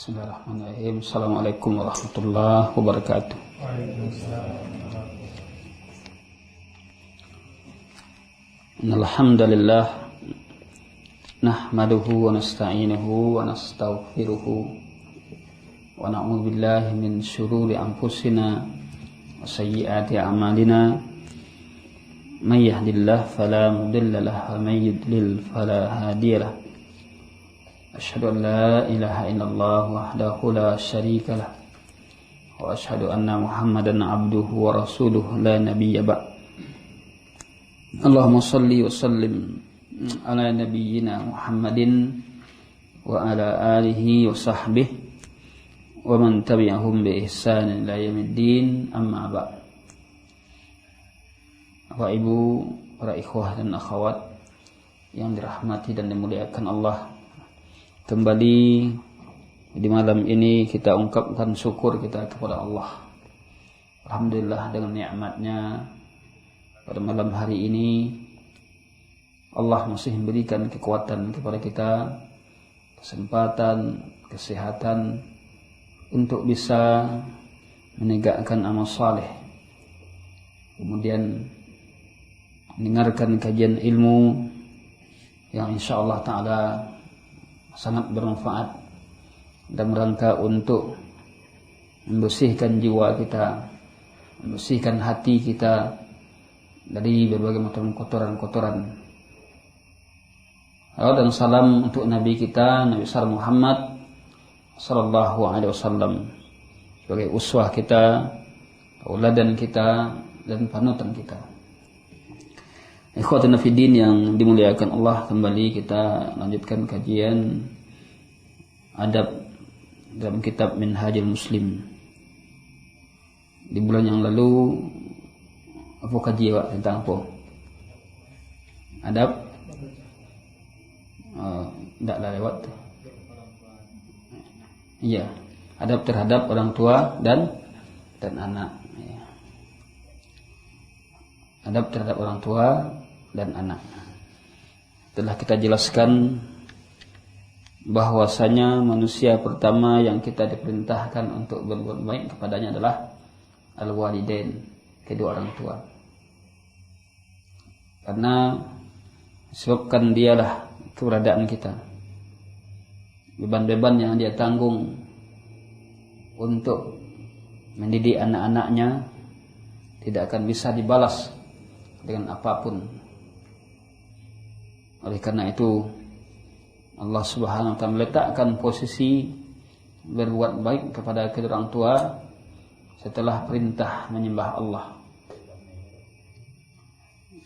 Bismillahirrahmanirrahim. Assalamualaikum warahmatullahi wabarakatuh. Alhamdulillah nahmaduhu wa nasta'inuhu wa nastaghfiruhu wa na'udzu billahi min syururi anfusina wa sayyiati a'malina. May yahdihillahu fala mudilla lahu wa may yudlil fala hadiya lahu. Asyhadu an la ilaha illallah wahdahu la syarika lah wa asyhadu anna Muhammadan abduhu wa rasuluhu la nabiyya ba'd. Allahumma shalli wa sallim ala nabiyyina Muhammadin wa ala alihi wa sahbihi wa man tabi'ahum bi ihsan ila yaumiddin, amma ba'd. Bapak Ibu, para ikhwah dan akhwat yang dirahmati dan dimuliakan Allah, kembali di malam ini kita ungkapkan syukur kita kepada Allah. Alhamdulillah, dengan nikmatnya pada malam hari ini Allah masih memberikan kekuatan kepada kita, kesempatan, kesehatan untuk bisa menegakkan amal saleh, kemudian mendengarkan kajian ilmu yang insyaallah ta'ala sangat bermanfaat dan rangka untuk membersihkan jiwa kita, membersihkan hati kita dari berbagai macam kotoran-kotoran. Salawat dan salam untuk Nabi kita, Nabi besar Muhammad sallallahu alaihi wasallam, sebagai uswah kita, tauladan kita dan panutan kita. Ikhwatuna fiddin yang dimuliakan Allah, kembali kita lanjutkan kajian adab dalam kitab Minhajul Muslim. Di bulan yang lalu apa kajian Pak tentang apa? Adab tidaklah lewat. Iya, adab terhadap orang tua dan anak. Adab terhadap orang tua dan anak. Telah kita jelaskan bahwasanya manusia pertama yang kita diperintahkan untuk berbuat baik kepadanya adalah al-walidain, kedua orang tua. Karena sebabkan dialah keberadaan kita. Beban-beban yang dia tanggung untuk mendidik anak-anaknya tidak akan bisa dibalas dengan apapun. Oleh karena itu Allah Subhanahu wa taala meletakkan posisi berbuat baik kepada kedua orang tua setelah perintah menyembah Allah.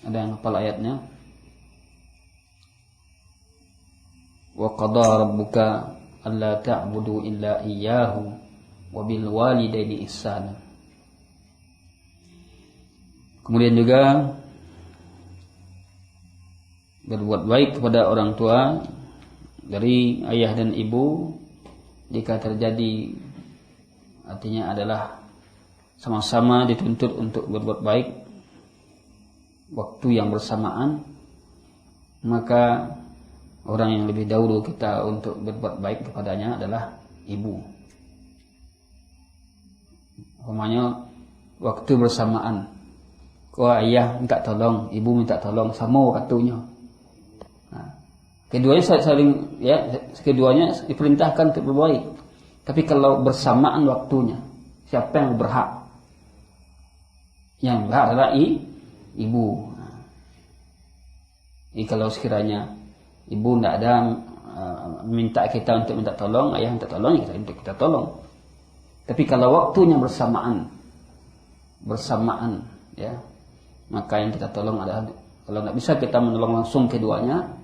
Ada yang hafal ayatnya? Wa qada rabbuka alla ta'budu illa iyyahu wa bil walidaini ihsana. Kemudian juga berbuat baik kepada orang tua dari ayah dan ibu jika terjadi, artinya adalah sama-sama dituntut untuk berbuat baik waktu yang bersamaan, maka orang yang lebih dahulu kita untuk berbuat baik kepadanya adalah ibu. Umpamanya waktu bersamaan, kau ayah minta tolong, ibu minta tolong, sama waktunya. Keduanya saling, ya, keduanya diperintahkan untuk berbaik. Tapi kalau bersamaan waktunya, siapa yang berhak? Yang berhak adalah ibu. Jadi kalau sekiranya ibu tidak ada minta kita untuk minta tolong, ayah minta tolong, kita untuk kita tolong. Tapi kalau waktunya bersamaan, ya, maka yang kita tolong adalah, kalau tidak bisa kita menolong langsung keduanya,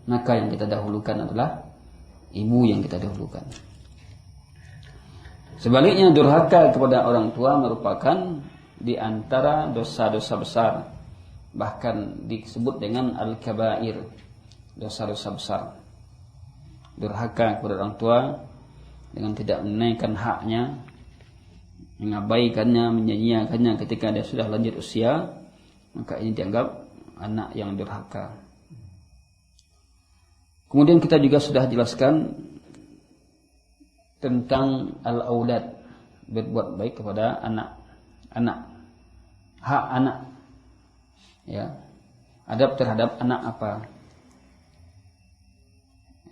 maka yang kita dahulukan adalah ibu yang kita dahulukan. Sebaliknya, durhaka kepada orang tua merupakan di antara dosa-dosa besar, bahkan disebut dengan al-kabair, dosa-dosa besar. Durhaka kepada orang tua dengan tidak menunaikan haknya, mengabaikannya, menyia-nyiakannya ketika dia sudah lanjut usia, maka ini dianggap anak yang durhaka. Kemudian kita juga sudah jelaskan tentang al-aulad, berbuat baik kepada anak. Hak anak. Ya. Adab terhadap anak apa?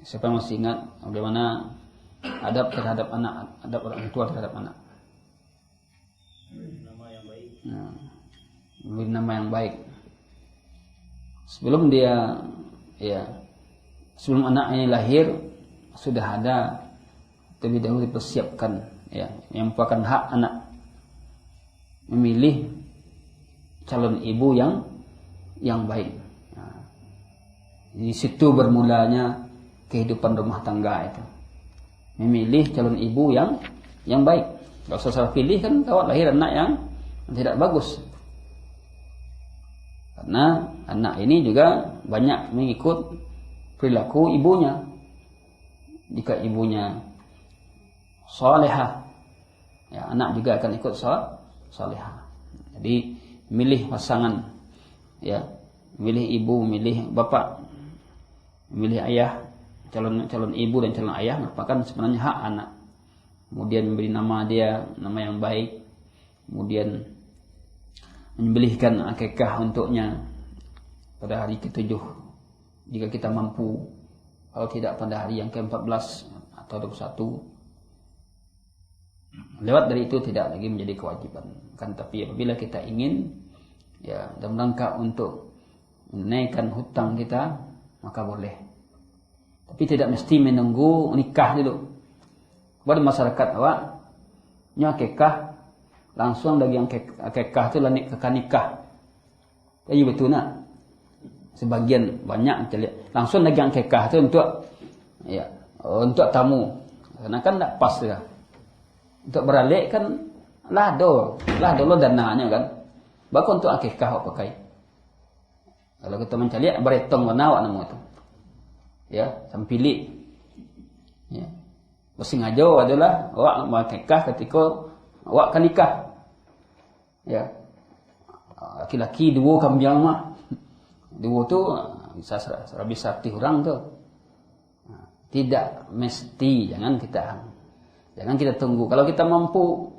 Siapa yang masih ingat bagaimana adab terhadap anak, adab orang tua terhadap anak? Nama yang baik. Nah, beri nama yang baik. Sebelum dia, sebelum anak ini lahir sudah ada terlebih dahulu dipersiapkan, yang merupakan hak anak memilih calon ibu yang baik. Nah, di situ bermulanya kehidupan rumah tangga itu. Memilih calon ibu yang baik. Kalau salah pilih kan kawat lahir anak yang tidak bagus. Karena anak ini juga banyak mengikut perilaku ibunya. Jika ibunya salihah, anak juga akan ikut salihah. Jadi milih pasangan, milih ibu, milih bapak, milih ayah, calon ibu dan calon ayah merupakan sebenarnya hak anak. Kemudian memberi nama dia nama yang baik, kemudian menyembelihkan akikah untuknya pada hari ke-7 jika kita mampu, kalau tidak pada hari yang ke-14 atau 21. Lewat dari itu tidak lagi menjadi kewajiban. Kan tapi apabila kita ingin dalam rangka untuk menaikkan hutang kita, maka boleh. Tapi tidak mesti menunggu nikah dulu. Pada masyarakat awak akikah langsung dari yang akikah itu nikah. Jadi betul nak. Sebagian banyak kita lihat langsung dari yang akikah itu untuk tamu. Karena kan tak pas lah. Untuk beralik kan lah dulu dananya kan. Bahkan untuk akikah awak pakai. Kalau kita mencari beretong mana awak nama itu. Sampilik. Bersengaja adalah awak mau akikah ketika awak kan nikah. Laki-laki dua kambing mah. Dua tu bisa serabi orang tu. Tidak mesti, jangan kita tunggu. Kalau kita mampu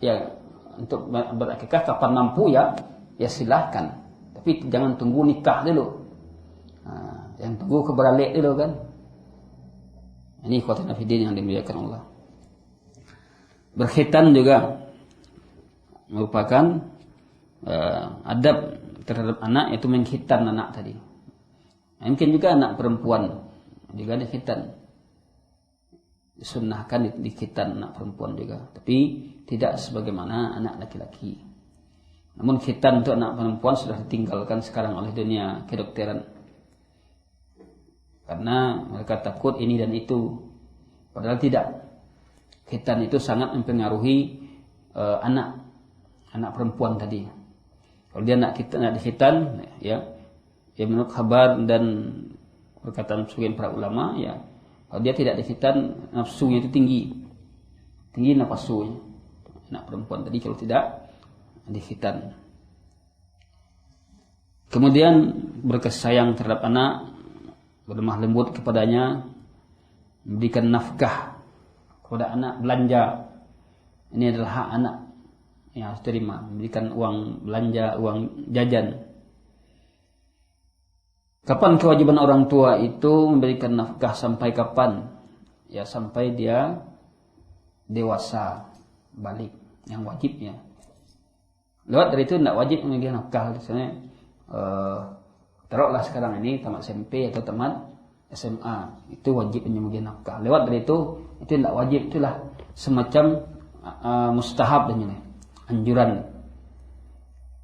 untuk berakikah kapan mampu ya silahkan. Tapi jangan tunggu nikah dulu. Yang tunggu keberalik dulu kan. Ini ikhwatul fillah yang dimuliakan Allah. Berkhitan juga merupakan adab terhadap anak, itu mengkhitan anak tadi. Mungkin juga anak perempuan juga dikhitan. Disunnahkan dikhitan anak perempuan juga, tapi tidak sebagaimana anak laki-laki. Namun khitan untuk anak perempuan sudah ditinggalkan sekarang oleh dunia kedokteran. Karena mereka takut ini dan itu. Padahal tidak. Khitan itu sangat mempengaruhi anak perempuan tadi. Kalau dia nak dikhitan, menurut kabar dan perkataan sebagian para ulama, kalau dia tidak dikhitan, nafsunya itu tinggi nafsunya. Anak perempuan tadi kalau tidak dikhitan. Kemudian berkasih sayang terhadap anak, berlemah lembut kepadanya, memberikan nafkah kepada anak, belanja. Ini adalah hak anak yang harus terima, memberikan uang belanja, uang jajan. Kapan kewajiban orang tua itu memberikan nafkah, sampai kapan? Sampai dia dewasa, balik, yang wajibnya. Lewat dari itu tidak wajib memberikan nafkah. Misalnya taruhlah sekarang ini tamat SMP atau tamat SMA, itu wajib memberikan nafkah. Lewat dari itu tidak wajib, itulah semacam mustahab dan ini anjuran.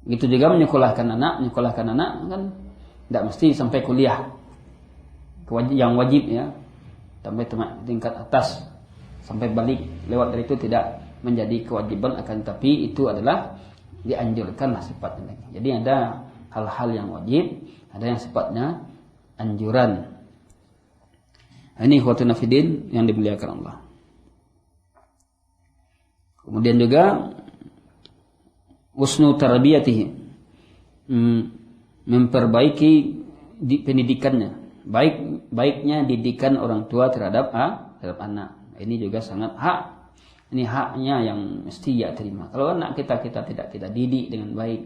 Begitu juga menyekolahkan anak kan tidak mesti sampai kuliah. Yang wajib sampai tingkat atas sampai balik. Lewat dari itu tidak menjadi kewajiban, akan tapi itu adalah dianjurkanlah sifatnya. Jadi ada hal-hal yang wajib, ada yang sifatnya anjuran. Ini ikhwatuna fiddin yang dimuliakan Allah. Kemudian juga husnu tarbiyatihi, memperbaiki pendidikannya. Baiknya didikan orang tua terhadap anak. Ini juga sangat hak Ini haknya yang mesti ia terima. Kalau anak kita tidak didik dengan baik,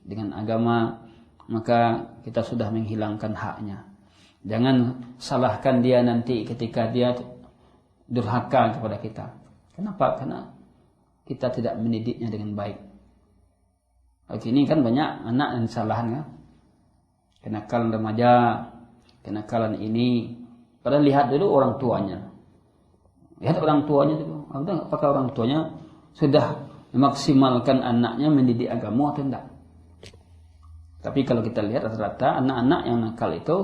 dengan agama, maka kita sudah menghilangkan haknya. Jangan salahkan dia nanti ketika dia durhaka kepada kita. Kenapa? Karena kita tidak mendidiknya dengan baik. Ini kan banyak anak yang disalahan kan? Kenakalan remaja, kenakalan ini. Padahal lihat dulu orang tuanya. Lihat orang tuanya dulu. Apakah orang tuanya sudah memaksimalkan anaknya mendidik agama atau tidak? Tapi kalau kita lihat rata-rata anak-anak yang nakal itu,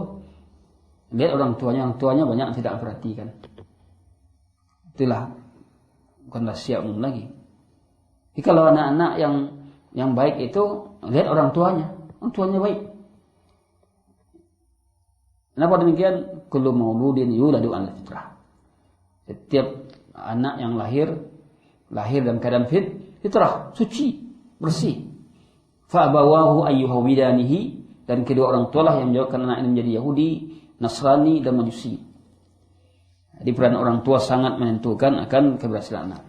lihat orang tuanya banyak yang tidak perhatikan. Itulah bukan rahasia umum lagi. Jadi kalau anak-anak yang baik itu, lihat orang tuanya baik. Kenapa demikian? Kullu mauludin yuladu 'alal fitrah. Setiap anak yang lahir dalam keadaan fitrah, suci, bersih. Fa abawahu ayyuhawidanihi, dan kedua orang tualah yang menjadikan anak ini menjadi Yahudi, Nasrani dan Majusi. Jadi peran orang tua sangat menentukan akan keberhasilan anak.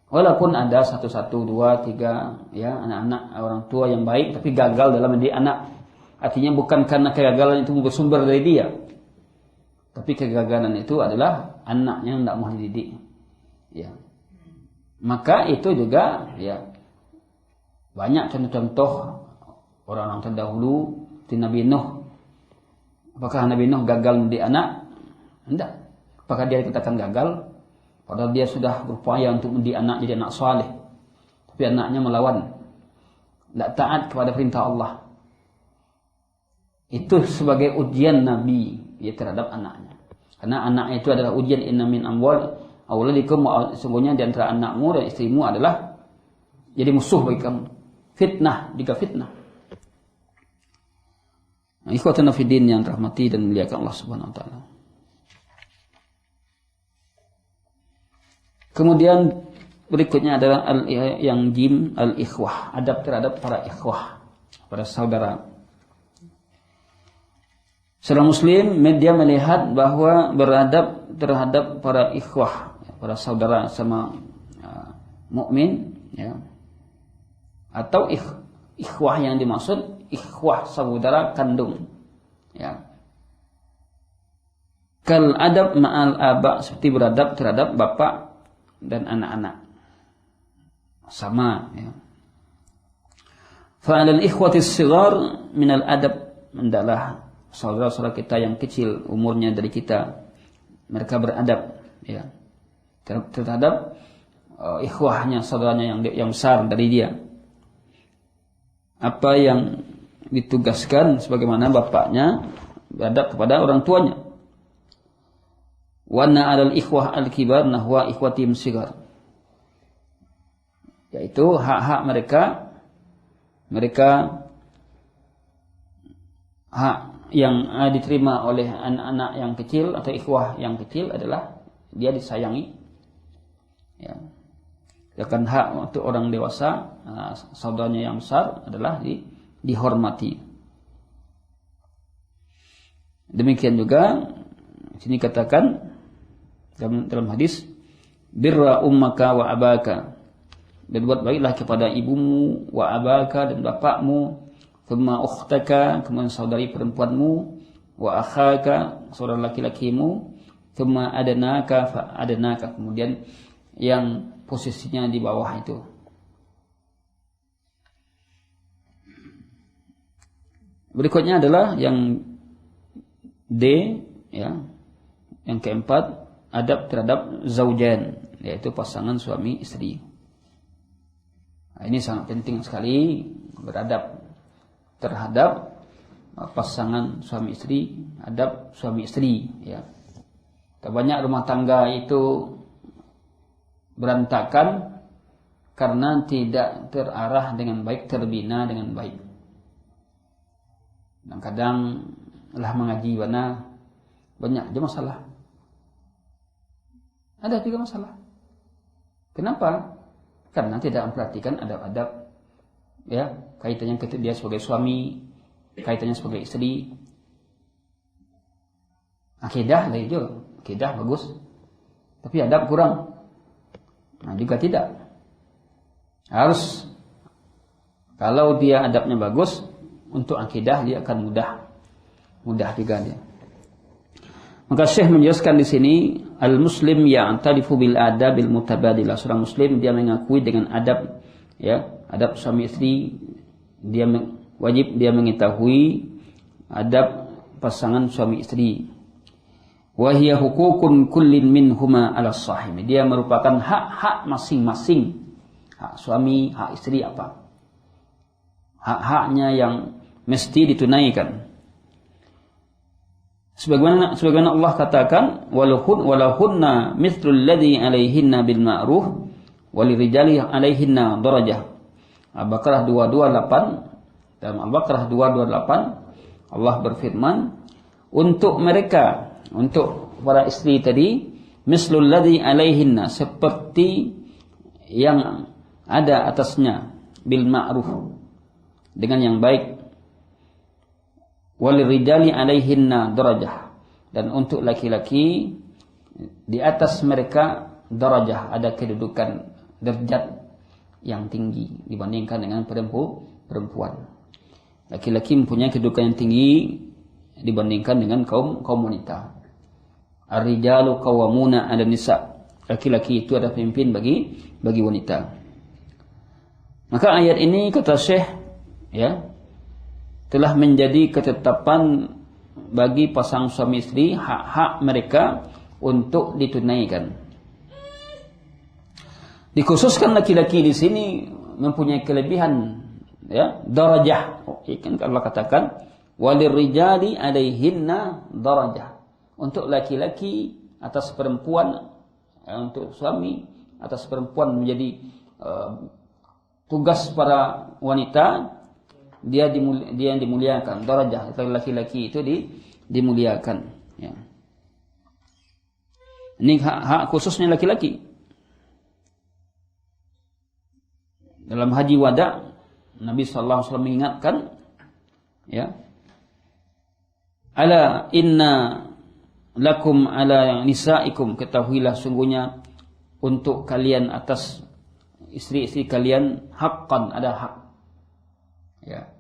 Walaupun ada 1, 2, 3 ya anak-anak orang tua yang baik tapi gagal dalam mendidik anak. Artinya bukan karena kegagalan itu bersumber dari dia. Tapi kegagalan itu adalah anaknya yang tidak mau dididik. Ya. Maka itu juga ya banyak contoh-contoh orang-orang terdahulu di Nabi Nuh. Apakah Nabi Nuh gagal mendidik anak? Tidak. Apakah dia dikatakan gagal? Padahal dia sudah berupaya untuk mendidik anak jadi anak saleh. Tapi anaknya melawan. Tidak taat kepada perintah Allah. Itu sebagai ujian Nabi ya terhadap anaknya. Karena anak itu adalah ujian. Inna min amwal auladikum, sesungguhnya di antara anakmu dan istrimu adalah jadi musuh bagi kamu. Fitnah, jika fitnah. Nah, ikhwatana fiddin yang rahmati dan muliakan Allah Subhanahu wa taala. Kemudian berikutnya adalah yang jim al-ikhwah, adab terhadap para ikhwah, para saudara. Seorang muslim dia melihat bahwa beradab terhadap para ikhwah, para saudara sama mukmin ya. Atau ikhwah yang dimaksud ikhwah saudara kandung ya. Kal adab ma'al aba, seperti beradab terhadap bapak dan anak-anak. Sama ya. Fa 'alal ikhwati as-shighar min al-adab, hendaklah saudara-saudara kita yang kecil umurnya dari kita, mereka beradab ya terhadap ikhwahnya, saudaranya yang besar dari dia. Apa yang ditugaskan sebagaimana bapaknya beradab kepada orang tuanya. Wa anna 'alal ikhwah al-kibar nahwa ikhwatihim shighar, yaitu hak-hak mereka hak yang diterima oleh anak-anak yang kecil atau ikhwah yang kecil adalah dia disayangi ya. Sedangkan hak untuk orang dewasa, saudaranya yang besar adalah dihormati. Demikian juga sini katakan dalam hadis, birra ummaka wa abaka, berbuat baiklah kepada ibumu, wa abaka dan bapakmu, thumma ukhtaka, kemudian saudari perempuanmu, wa akhaka, saudara laki-lakimu, thumma adanaka fa adanaka, kemudian yang posisinya di bawah itu. Berikutnya adalah yang D ya. Yang keempat, adab terhadap zaujan, yaitu pasangan suami istri. Nah, ini sangat penting sekali beradab terhadap pasangan suami istri, adab suami istri ya. Banyak rumah tangga itu berantakan karena tidak terarah dengan baik, terbina dengan baik. Dan kadang lah mengaji banyak aja masalah. Ada juga masalah. Kenapa? Karena tidak memperhatikan adab-adab ya, kaitannya ketika dia sebagai suami, kaitannya sebagai istri. Akidah lah itu, akidah bagus, tapi adab kurang. Nah, juga tidak. Harus, kalau dia adabnya bagus, untuk akidah dia akan mudah juga dia. Maka Syekh menjelaskan di sini, al-muslim ya'tarifu bil adabil mutabadilah. Seorang muslim dia mengakui dengan adab, ya, adab suami istri, dia wajib dia mengetahui adab pasangan suami istri. Wa hiya hukukun kullin minhuma 'ala sahibi. Dia merupakan hak-hak masing-masing. Hak suami, hak istri apa? Hak-haknya yang mesti ditunaikan. Sebagaimana Allah katakan, walahunna mithlul ladzi 'alaihinna bil ma'ruf walirijali 'alaihinna darajah. Al-Baqarah 228. Dalam Al-Baqarah 228 Allah berfirman, untuk mereka, untuk para istri tadi, mislul ladzi 'alaihinna, seperti yang ada atasnya, bil ma'ruf, dengan yang baik, walirijali 'alaihinna darajah, dan untuk laki-laki di atas mereka darajah, ada kedudukan derajat yang tinggi dibandingkan dengan perempuan. Laki-laki mempunyai kedudukan yang tinggi dibandingkan dengan kaum wanita. Ar-rijalu qawwamuna 'alan nisa. Laki-laki itu adalah pemimpin bagi wanita. Maka ayat ini kata Syekh, ya, telah menjadi ketetapan bagi pasangan suami istri, hak-hak mereka untuk ditunaikan. Dikhususkan laki-laki di sini mempunyai kelebihan, ya, darajah. Kan Allah katakan walirrijali 'alaihinna darajah. Untuk laki-laki atas perempuan, untuk suami atas perempuan menjadi tugas para wanita, dia dimuliakan, darajah laki-laki itu dimuliakan, ya. Ini hak khususnya laki-laki. Dalam haji wada Nabi sallallahu alaihi wasallam mengingatkan, ya, ala inna lakum ala nisaikum, ketahuilah sungguhnya untuk kalian atas istri-istri kalian haqqan, ada hak, ya.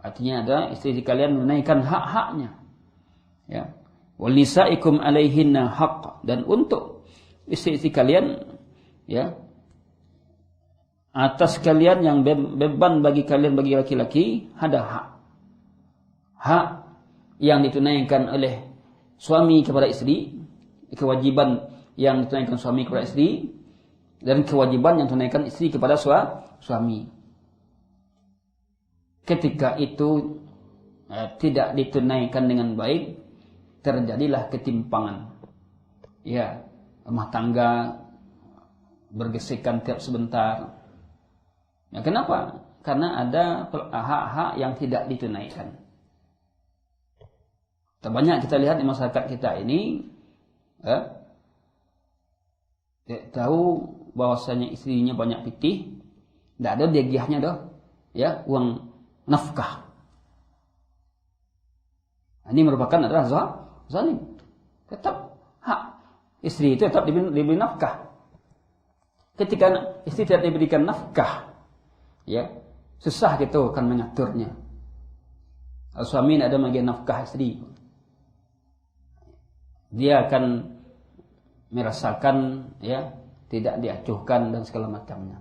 Artinya ada istri kalian menunaikan hak-haknya, ya. Wal nisaikum alaihinna haqq, dan untuk istri-istri kalian, ya, atas kalian yang beban bagi kalian, bagi laki-laki, ada hak. Hak yang ditunaikan oleh suami kepada istri, kewajiban yang ditunaikan suami kepada istri, dan kewajiban yang ditunaikan istri kepada suami. Ketika itu tidak ditunaikan dengan baik, terjadilah ketimpangan. Ya, rumah tangga bergesekan tiap sebentar. Ya, kenapa? Karena ada hak-hak yang tidak ditunaikan. Terbanyak kita lihat di masyarakat kita ini, tahu bahwasanya istrinya banyak pitih, tidak ada diagihnya dah, ya, uang nafkah. Ini merupakan adalah zalim. Tetap hak istri itu tetap diberi nafkah. Ketika istri tidak diberikan nafkah, ya, susah gitu akan mengaturnya. Suami tidak ada bagi nafkah istri, dia akan merasakan, ya, tidak diacuhkan dan segala macamnya.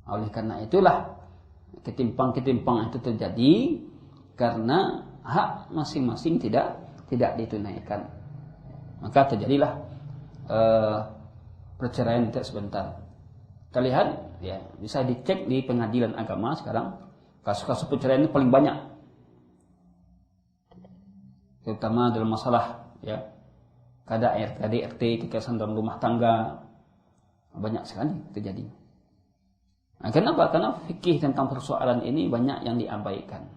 Oleh karena itulah ketimpang-ketimpang itu terjadi karena hak masing-masing tidak ditunaikan. Maka terjadilah perceraian tidak sebentar. Kita lihat, ya, bisa dicek di pengadilan agama sekarang, kasus-kasus perceraian ini paling banyak, terutama dalam masalah, ya, KDRT, kekerasan dalam rumah tangga, banyak sekali terjadi. Nah, kenapa? Karena fikih tentang persoalan ini banyak yang diabaikan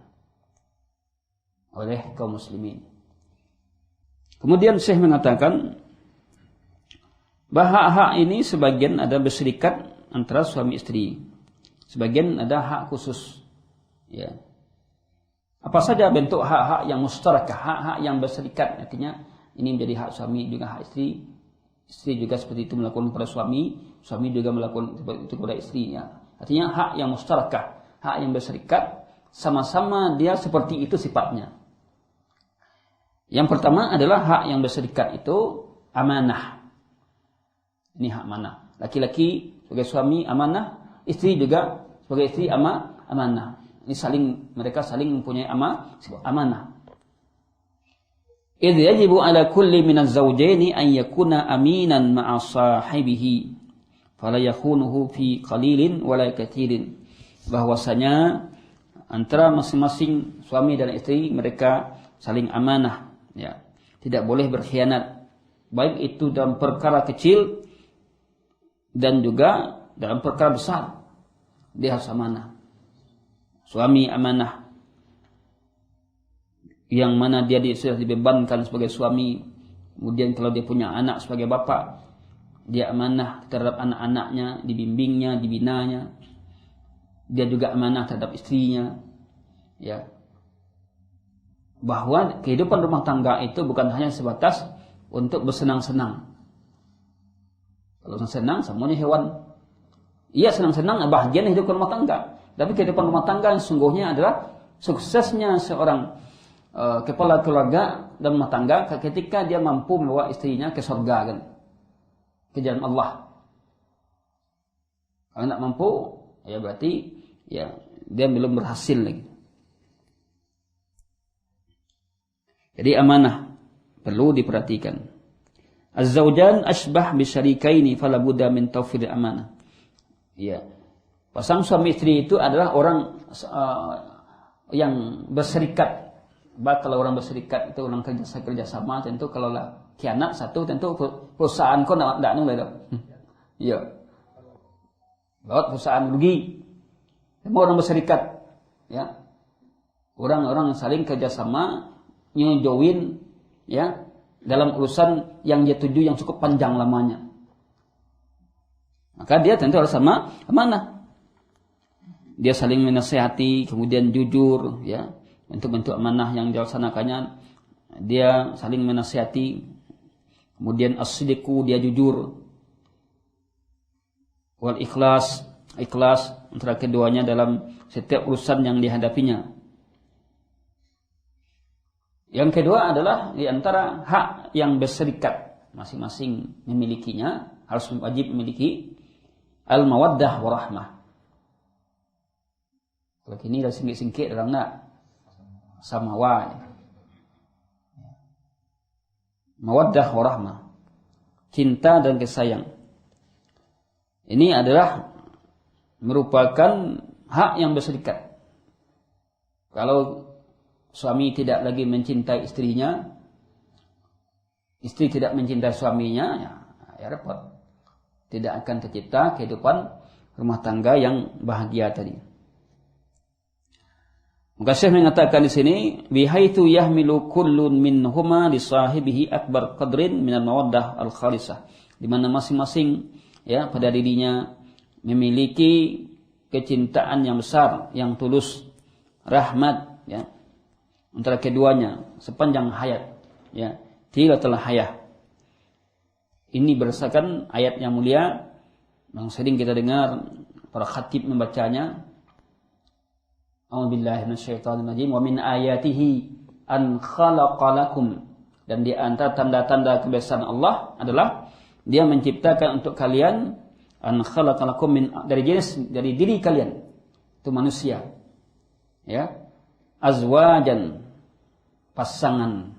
oleh kaum muslimin. Kemudian Syekh mengatakan bahwa hak ini sebagian ada berserikat antara suami istri, sebagian ada hak khusus, ya. Apa saja bentuk hak-hak yang mustarakah, hak-hak yang berserikat, artinya ini menjadi hak suami juga hak istri, Istri juga seperti itu melakukan kepada suami, suami juga melakukan seperti itu kepada istrinya. Artinya hak yang mustarakah, hak yang berserikat, sama-sama dia seperti itu sifatnya. Yang pertama adalah hak yang berserikat itu amanah. Ini hak amanah. Laki-laki sebagai suami amanah, istri juga sebagai istri amanah. Ini mereka saling mempunyai amanah. Idh yajibu ala kulli minaz zawjaini an yakuna aminan ma'a sahibihi fala yakhunuhu fi qalilin wala katsirin. Bahwasanya antara masing-masing suami dan istri mereka saling amanah, ya. Tidak boleh berkhianat, baik itu dalam perkara kecil dan juga dalam perkara besar. Dia harus amanah. Suami amanah, yang mana dia sudah dibebankan sebagai suami. Kemudian kalau dia punya anak sebagai bapak, dia amanah terhadap anak-anaknya, dibimbingnya, dibinanya. Dia juga amanah terhadap istrinya, ya. Bahwa kehidupan rumah tangga itu bukan hanya sebatas untuk bersenang-senang. Kalau senang, semuanya hewan. Iya, senang-senang, bahagia hidup rumah tangga. Tapi kehidupan rumah tangga yang sungguhnya adalah suksesnya seorang kepala keluarga dan rumah tangga ketika dia mampu membawa istrinya ke surga, kan, ke jalan Allah. Kalau tidak mampu, ya berarti ya dia belum berhasil lagi. Jadi amanah perlu diperhatikan. Az-zawjan asbah bisyarikaini fala budda min tawfir amanah. Ya. Pasang suami istri itu adalah orang yang berserikat. Kalau orang berserikat itu orang kerjasama, tentu kalau lah khianat satu, tentu perusahaan kau tidak nolak itu. Iya. Lewat perusahaan rugi. Semua orang berserikat, ya. Orang-orang yang saling kerjasama, nyojowin, ya, dalam urusan yang dia tuju yang cukup panjang lamanya. Maka dia tentu harus sama amanah. Dia saling menasihati, kemudian jujur, ya. Bentuk-bentuk amanah yang dilaksanakannya, dia saling menasihati, kemudian as-sidqu, dia jujur, wal ikhlas antara keduanya dalam setiap urusan yang dihadapinya. Yang kedua adalah di antara hak yang berserikat, masing-masing memilikinya, harus wajib memiliki al-mawaddah warahmah. Kalau kini dah singkit-singkit dalam nak samawa, mawaddah warahmah, cinta dan kasih sayang. Ini adalah merupakan hak yang berserikat. Kalau suami tidak lagi mencintai istrinya, istri tidak mencintai suaminya, ya repot. Tidak akan tercipta kehidupan rumah tangga yang bahagia tadi. Maka Syekh mengatakan di sini, bihaitsu yahmilu kullun minhuma li sahibihi akbar qadrin min al-mawaddah al-khalisah. Di mana masing-masing, ya, pada dirinya memiliki kecintaan yang besar, yang tulus, rahmat, ya, antara keduanya sepanjang hayat, ya, tilatul hayah. Ini berdasarkan ayat yang mulia yang sering kita dengar para khatib membacanya. A'udzubillahi minasyaitonirrajim. Wa min ayatihi an khalaqalakum. Dan di antara tanda-tanda kebesaran Allah adalah Dia menciptakan untuk kalian an khalaqalakum dari diri kalian, itu manusia, ya, azwajan, pasangan,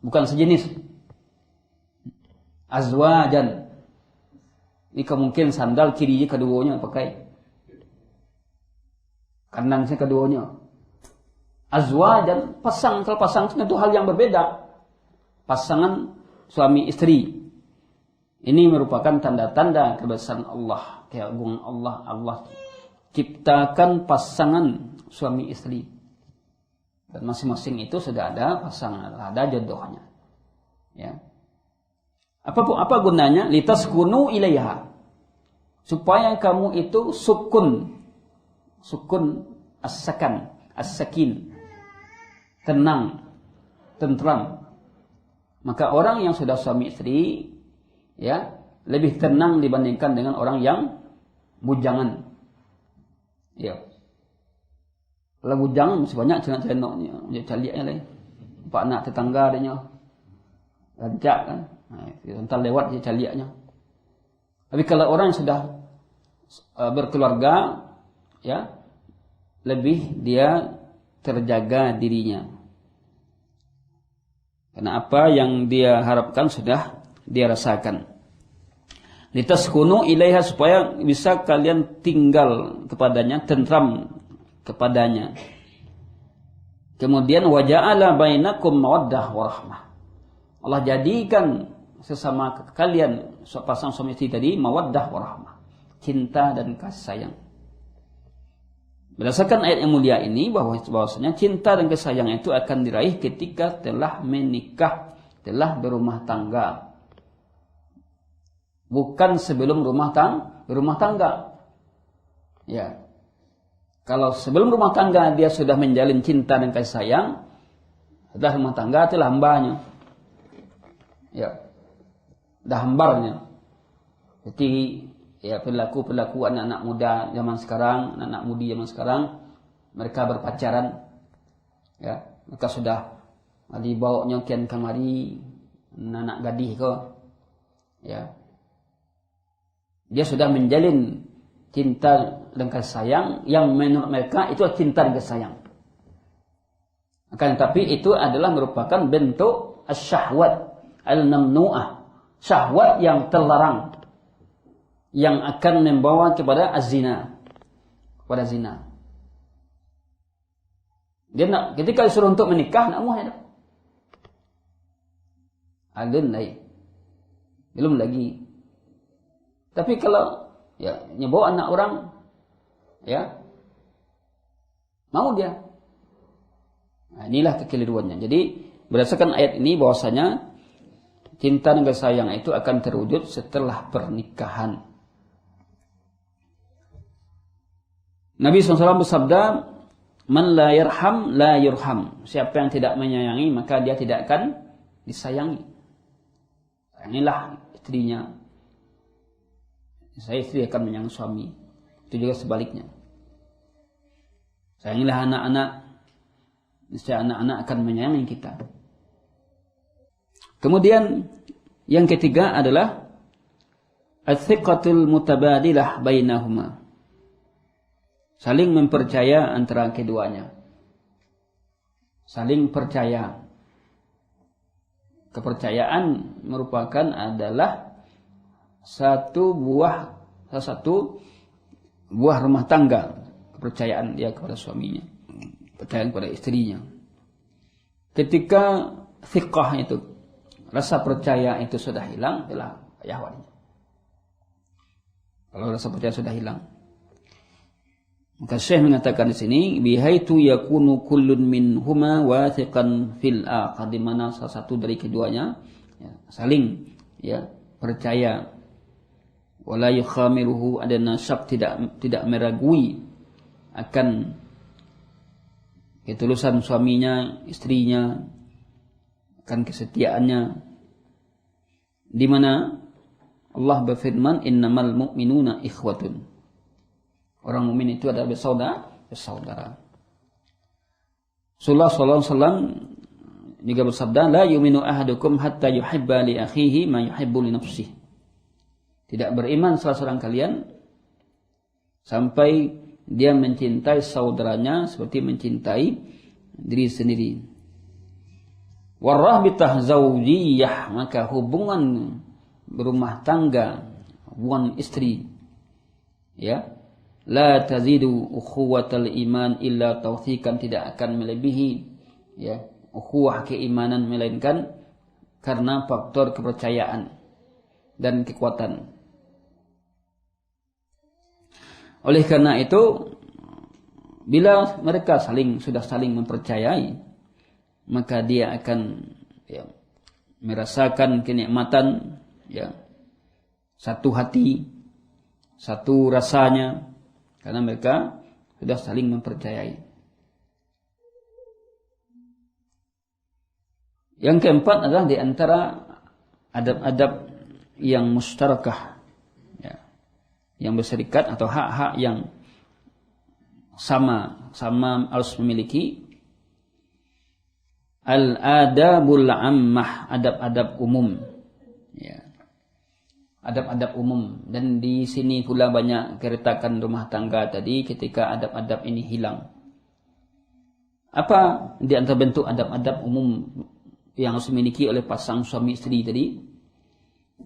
bukan sejenis. Azwajan, ini kemungkinan sandal kirinya keduanya pakai, kanannya keduanya. Azwajan, kalau pasang itu hal yang berbeda. Pasangan suami istri. Ini merupakan tanda-tanda kebesaran Allah, keagungan Allah. Allah ciptakan pasangan suami istri. Dan masing-masing itu sudah ada pasangan, ada jodohnya. Ya. Apa gunanya? Litaskunu ilaiha. Supaya kamu itu sukun as-sakin, tenang, tentram, Maka orang yang sudah suami istri, ya, lebih tenang dibandingkan dengan orang yang bujangan. Ya. Kalau bujangan masih banyak cenok-cenoknya, dia caliaknya lain. Pak anak tetangga adanya. Rancak kan. Entar lewat dia caliaknya. Tapi kalau orang yang sudah berkeluarga, ya, lebih dia terjaga dirinya. Karena apa yang dia harapkan sudah dia rasakan. Litaskunu ilaiha, supaya bisa kalian tinggal kepadanya, tentram kepadanya. Kemudian waja'ala bainakum mawaddah warahmah. Allah jadikan sesama kalian, pasang suami istri tadi, mawaddah warahmah, cinta dan kasih sayang. Berdasarkan ayat yang mulia ini bahwasanya cinta dan kasih sayang itu akan diraih ketika telah menikah, telah berumah tangga. Bukan sebelum berumah tangga. Ya. Kalau sebelum rumah tangga dia sudah menjalin cinta dan kasih sayang, setelah rumah tangga itulah hambanya. Ya. Dah hambarnya. Jadi ya, perilaku anak-anak muda zaman sekarang, anak-anak mudi zaman sekarang, mereka berpacaran, ya, mereka sudah dibawa nyokian kamari, anak gadih ke, ya, dia sudah menjalin cinta dan kasih sayang yang menurut mereka itu cinta dan kasih sayang. Akan tetapi itu adalah merupakan bentuk asyahwat al-mamnu'ah, syahwat yang terlarang, yang akan membawa kepada az-zina, kepada zina. Dia nak, ketika disuruh untuk menikah, nak muah dah. Alun lain, belum lagi. Tapi kalau ya nyebawa anak orang, ya mau dia. Nah, inilah kekeliruannya. Jadi berdasarkan ayat ini bahwasanya cinta dan kasih sayang itu akan terwujud setelah pernikahan. Nabi SAW bersabda, "Man la yarham la yurham." Siapa yang tidak menyayangi maka dia tidak akan disayangi. Sayangilah istrinya. Saya istri akan menyayangi suami. Itu juga sebaliknya. Sayangilah anak-anak. Niscaya anak-anak akan menyayangi kita. Kemudian yang ketiga adalah as-thiqatul mutabadilah bainahuma. Saling mempercaya antara keduanya. Saling percaya. Kepercayaan merupakan adalah salah satu buah rumah tangga. Kepercayaan dia kepada suaminya, kepercayaan kepada istrinya. Ketika thiqah itu, rasa percaya itu sudah hilang, itulah yahwadinya. Kalau rasa percaya sudah hilang, maka Syekh mengatakan di sini, bihaitu yakunu kullun minhuma wathiqan fil akhar, di mana salah satu dari keduanya ya, saling ya percaya, wala yukhamiruhu adana syak, tidak meragui akan ketulusan suaminya, istrinya, akan kesetiaannya. Di mana Allah berfirman, innamal mu'minuna ikhwatun. Orang mukmin itu adalah bersaudara. Rasulullah sallallahu alaihi wasallam juga bersabda, la yu'minu ahadukum hatta yuhibba li akhihi ma yuhibbu li nafsihi. Tidak beriman salah seorang kalian sampai dia mencintai saudaranya seperti mencintai diri sendiri. Warahbitah zawjiyah, maka hubungan berumah tangga, hubungan istri, ya, la tazidu ukhuwatal iman illa tawthiqan, tidak akan melebihi ya ukhuwah keimanan melainkan karena faktor kepercayaan dan kekuatan. Oleh karena itu, bila mereka sudah saling mempercayai, maka dia akan ya, merasakan kenikmatan ya, satu hati, satu rasanya, karena mereka sudah saling mempercayai. Yang keempat adalah di antara adab-adab yang mustarakah, ya, yang berserikat atau hak-hak yang sama harus memiliki, al-adabul ammah, adab-adab umum, ya. Adab-adab umum. Dan di sini pula banyak keretakan rumah tangga tadi ketika adab-adab ini hilang. Apa di antara bentuk adab-adab umum yang harus dimiliki oleh pasang suami istri tadi?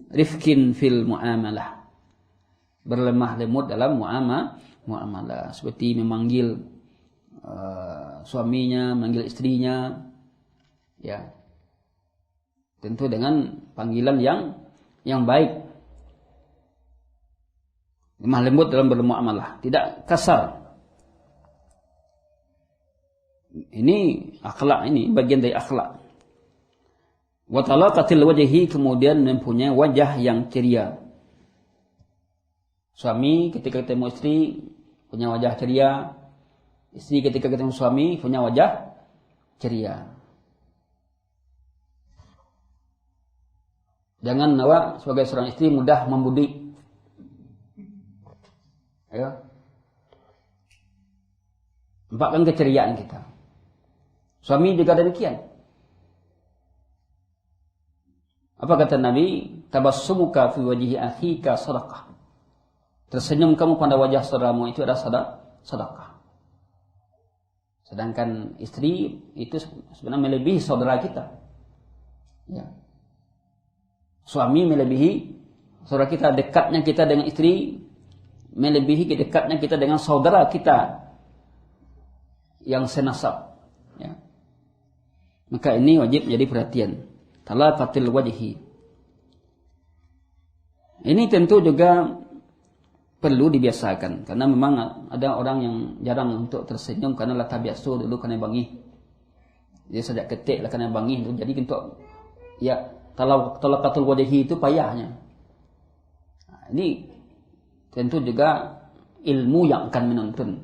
Rifkin fil muamalah, berlemah lembut dalam muamalah, seperti memanggil suaminya, manggil istrinya, ya, tentu dengan panggilan yang baik. Lemah lembut dalam bermuamalah, tidak kasar. Ini akhlak, ini bagian dari akhlak. Wa talaqatil wajhi, kemudian mempunyai wajah yang ceria. Suami ketika ketemu istri punya wajah ceria, istri ketika ketemu suami punya wajah ceria. Jangan awak sebagai seorang istri mudah membudi. Ya. Nampakkan keceriaan kita. Suami juga demikian. Apa kata Nabi? Tabassumuka fi wajhi akhika sadaqah. Tersenyum kamu pada wajah saudaramu itu adalah sedekah. Sedangkan istri itu sebenarnya melebihi saudara kita. Ya. Suami melebihi saudara kita, dekatnya kita dengan istri melebihi dekatnya kita dengan saudara kita yang senasab, ya. Maka ini wajib menjadi perhatian. Talaqatil wajhi. Ini tentu juga perlu dibiasakan, karena memang ada orang yang jarang untuk tersenyum karena la tabiasu dulu karena bangih. Dia sejak ketik lah karena bangih itu, jadi untuk ya talaqatul wajhi itu payahnya. Nah, ini tentu juga ilmu yang akan menuntun.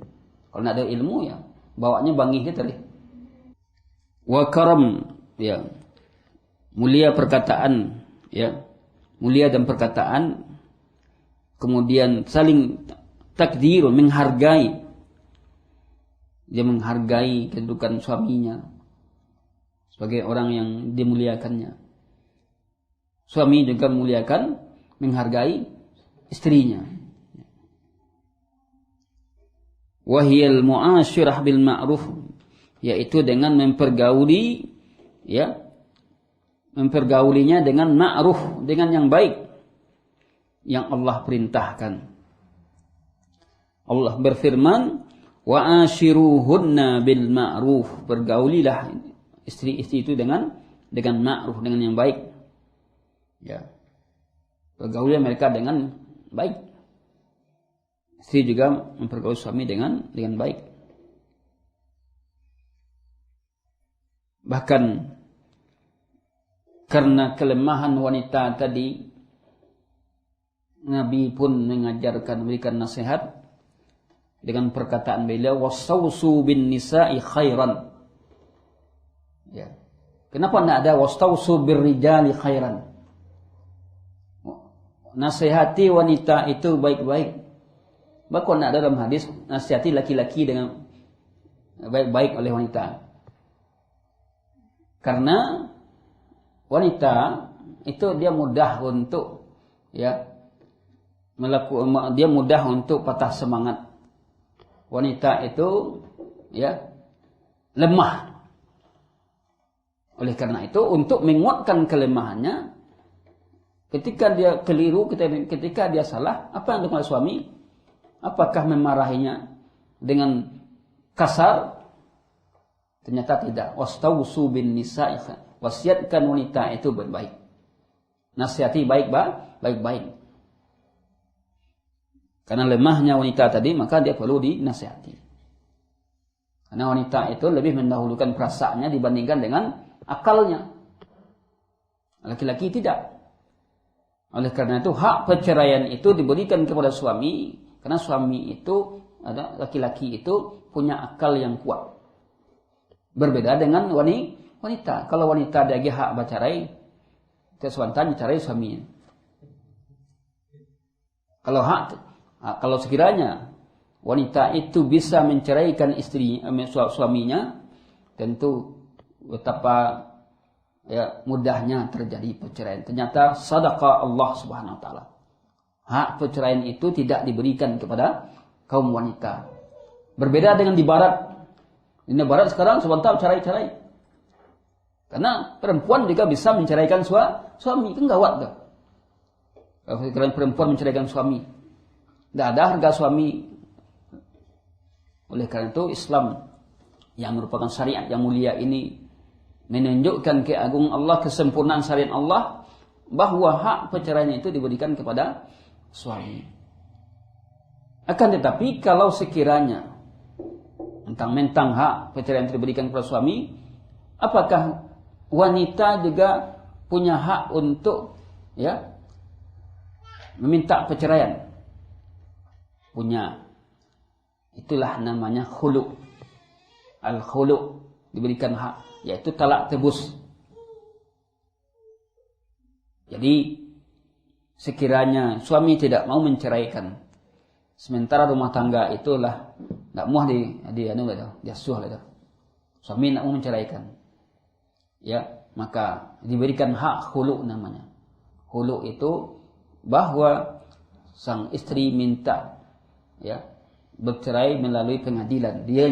Kalau tidak ada ilmu ya bawanya bangih dia tadi. Wa karam, ya, mulia perkataan, ya, mulia dan perkataan. Kemudian saling takdir, menghargai. Dia menghargai kedudukan suaminya sebagai orang yang dimuliakannya. Suami juga memuliakan, menghargai istrinya. Wahiyal mu'asyirah bil ma'ruf, yaitu dengan mempergauli, ya, mempergaulinya dengan ma'ruf, dengan yang baik yang Allah perintahkan. Allah berfirman, wa ashiruhunna bil ma'ruf, bergaulilah istri-istri itu dengan ma'ruf, dengan yang baik, ya, bergaulilah mereka dengan baik. Istri juga mempergauli suami dengan baik. Bahkan karena kelemahan wanita tadi, Nabi pun mengajarkan, memberikan nasihat dengan perkataan beliau, wastausu bin nisa'i khairan. Ya. Kenapa tidak ada wastausu bir rijali khairan? Nasihati wanita itu baik-baik. Bahkan ada dalam hadis, nasihati laki-laki dengan baik-baik oleh wanita. Karena wanita itu dia mudah untuk, ya, dia mudah untuk patah semangat. Wanita itu, ya, lemah. Oleh karena itu, untuk menguatkan kelemahannya, ketika dia keliru, ketika dia salah, apa yang dilakukan suami? Apakah memarahinya dengan kasar? Ternyata tidak. Wastausu bin nisa'i, wasiatkan wanita itu baik-baik. Nasihati baik-baik. Karena lemahnya wanita tadi, maka dia perlu dinasihati. Karena wanita itu lebih mendahulukan perasaannya dibandingkan dengan akalnya. Laki-laki tidak. Oleh karena itu hak perceraian itu diberikan kepada suami, karena suami itu, laki-laki itu punya akal yang kuat. Berbeda dengan wanita. Kalau wanita dia hak bercerai, sewantan cerai suaminya. Kalau sekiranya wanita itu bisa menceraikan suaminya, tentu betapa mudahnya terjadi perceraian. Ternyata sedekah Allah Subhanahu wa taala. Hak perceraian itu tidak diberikan kepada kaum wanita. Berbeda dengan di barat. Di barat sekarang sebentar cerai-cerai. Karena perempuan juga bisa menceraikan suami, kan gawat tuh. Kalau perempuan menceraikan suami, tidak ada harga suami. Oleh karena itu Islam yang merupakan syariat yang mulia ini menunjukkan keagungan Allah, kesempurnaan syariat Allah, bahwa hak perceraian itu diberikan kepada suami. Akan tetapi kalau sekiranya mentang-mentang hak perceraian diberikan kepada suami, apakah wanita juga punya hak untuk meminta perceraian? Punya. Itulah namanya khulu'. Al-khulu' diberikan hak, yaitu talak tebus. Jadi sekiranya suami tidak mau menceraikan, sementara rumah tangga itulah tidak mau diasuh itu. Suami tidak mau menceraikan. Maka diberikan hak khulu' namanya. Khulu' itu bahwa sang istri minta bercerai melalui pengadilan. Dia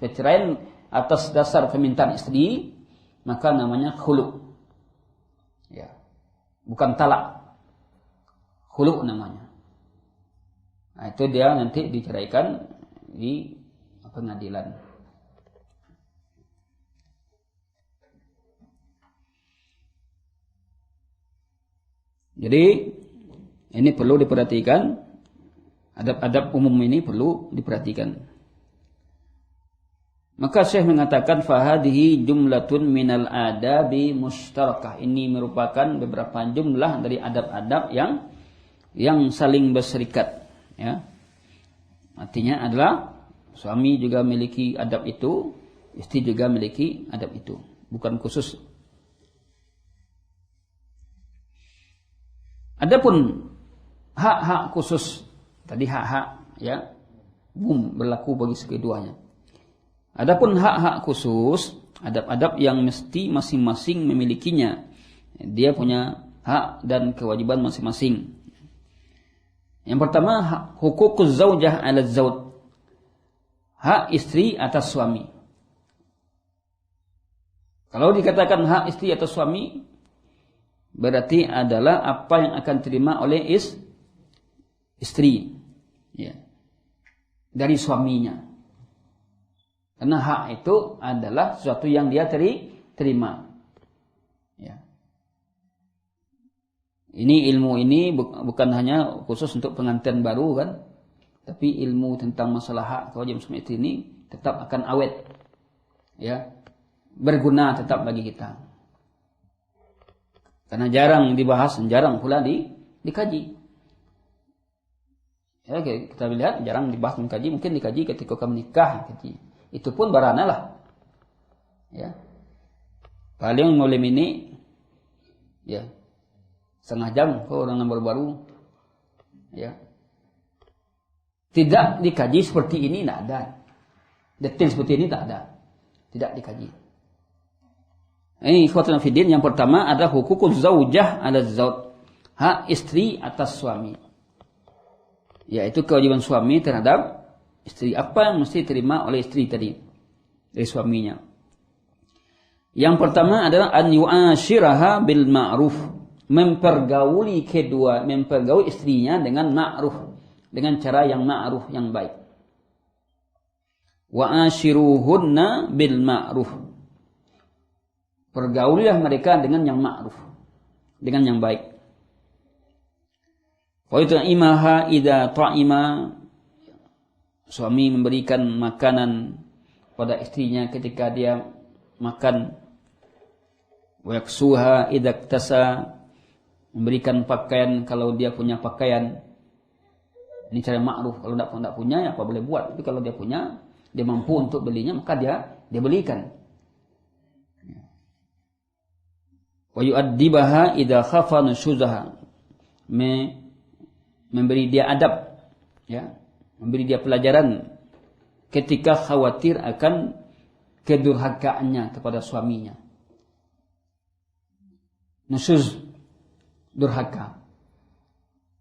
bercerai atas dasar permintaan istri, maka namanya khulu'. Bukan talak. Khulu' namanya. Nah, itu dia nanti diceraikan di pengadilan. Jadi ini perlu diperhatikan, adab-adab umum ini perlu diperhatikan. Maka Syekh mengatakan fahadihi jumlatun minal adabi mustarakah. Ini merupakan beberapa jumlah dari adab-adab yang saling berserikat. Artinya adalah suami juga memiliki adab itu, istri juga memiliki adab itu, bukan khusus. Adapun hak-hak khusus, tadi hak-hak berlaku bagi keduanya. Adapun hak-hak khusus, adab-adab yang mesti masing-masing memilikinya. Dia punya hak dan kewajiban masing-masing. Yang pertama, hukukuz zaujah 'ala zauj. Hak istri atas suami. Kalau dikatakan hak istri atas suami, berarti adalah apa yang akan diterima oleh istri dari suaminya. Karena hak itu adalah sesuatu yang dia terima. Ini ilmu ini bukan hanya khusus untuk pengantin baru kan, tapi ilmu tentang masalah hak kewajiban suami istri ini tetap akan awet, berguna tetap bagi kita. Karena jarang dibahas, jarang pula dikaji. Kita lihat jarang dibahas dan dikaji, mungkin dikaji ketika kamu nikah, itu pun barana lah. Paling malam ini, setengah jam kalau orang baru-baru, tidak dikaji seperti ini, tidak ada. Detail seperti ini tak ada, tidak dikaji. Ini ikhwatuna fiddin, yang pertama adalah hukukuz zaujah 'ala zauj, hak istri atas suami, yaitu kewajiban suami terhadap istri. Apa yang mesti terima oleh istri tadi dari suaminya? Yang pertama adalah an yu'ashiraha bil ma'ruf, mempergauli istrinya dengan ma'ruf, dengan cara yang ma'ruf, yang baik. Wa ashiruhunna bil ma'ruf, pergaulilah mereka dengan yang ma'ruf, dengan yang baik. Wa yut'imaha idza ta'ima, suami memberikan makanan pada istrinya ketika dia makan. Wa yaksuha idza iktasa, memberikan pakaian kalau dia punya pakaian. Ini cara ma'ruf. Kalau tidak punya, ya apa boleh buat. Tapi kalau dia punya, dia mampu untuk belinya, maka dia belikan. Wa yu'addibaha idza khafa nusyuzaha. Memberi dia adab, ya, memberi dia pelajaran ketika khawatir akan kedurhakaannya kepada suaminya. Nusyuz, durhaka.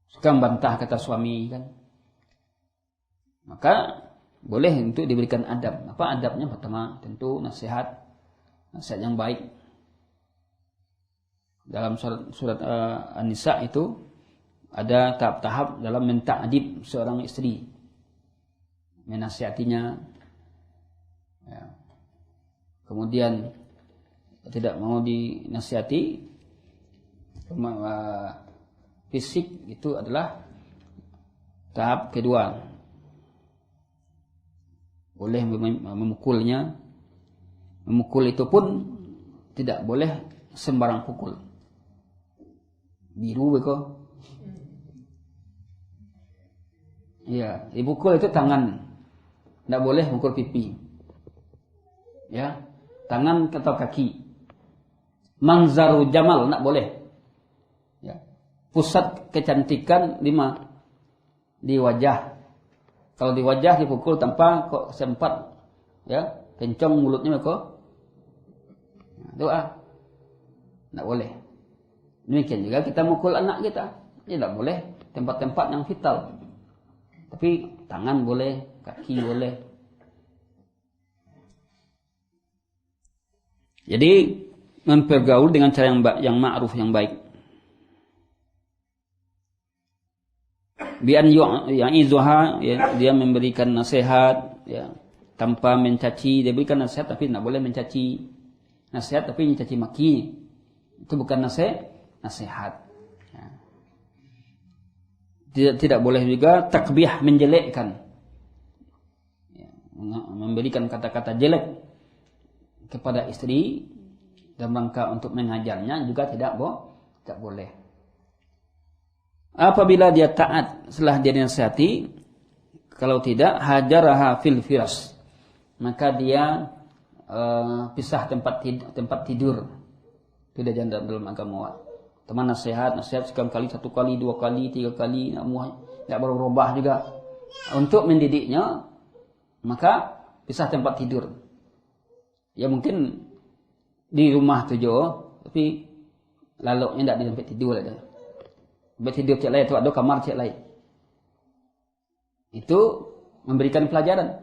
Suka membantah kata suami kan. Maka boleh untuk diberikan adab. Apa adabnya? Pertama, tentu nasihat yang baik. Dalam surat An-Nisa itu ada tahap-tahap dalam menta'dib seorang istri. Menasihatinya, ya. Kemudian tidak mau dinasihati, fisik itu adalah tahap kedua. Boleh memukulnya. Memukul itu pun tidak boleh sembarang pukul. Biru beko. Ya, dipukul itu tangan. Tidak boleh mukul pipi. Ya, tangan atau kaki. Manzaru jamal tidak boleh. Ya. Pusat kecantikan di wajah. Kalau di wajah dipukul tanpa kok sempat, ya, kencang mulutnya kok. Doa. Tidak boleh. Demikian juga kita mukul anak kita. Tidak boleh tempat-tempat yang vital. Tapi tangan boleh, kaki boleh. Jadi mempergaul dengan cara yang ma'ruf, yang baik. Bi'an ya'izuha, ya, dia memberikan nasihat, ya, tanpa mencaci. Dia berikan nasihat tapi tidak boleh mencaci. Nasihat tapi mencaci maki. Itu bukan nasihat. Ya. Tidak boleh juga takbih, menjelekkan. Ya, memberikan kata-kata jelek kepada istri dalam rangka untuk mengajarnya juga tidak boleh. Apabila dia taat setelah dia dinasihati, kalau tidak hajaraha fil firas, maka dia pisah tempat tidur. Itu dia dalam agama. Teman nasihat sekali, 1 kali, 2 kali, 3 kali, tidak berubah juga. Untuk mendidiknya, maka pisah tempat tidur. Ya mungkin di rumah tu jo, tapi laloknya tidak di tempat tidur ada. Tempat tidur cek lain tu ada kamar cek lain. Itu memberikan pelajaran.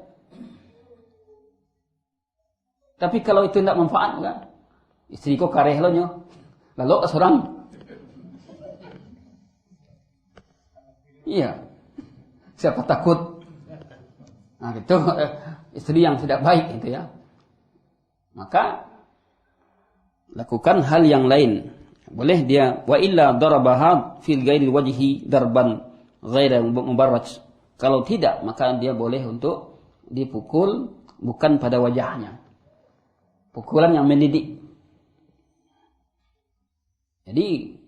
Tapi kalau itu tidak manfaat kan, istri ko kareh lo nyo, lalok seorang. Iya. Siapa takut? Nah, gitu istri yang tidak baik itu ya. Maka lakukan hal yang lain. Boleh dia wa illa darabaha fil ghairi wajhi darban ghaira mubarraj. Kalau tidak, maka dia boleh untuk dipukul bukan pada wajahnya. Pukulan yang mendidik. Jadi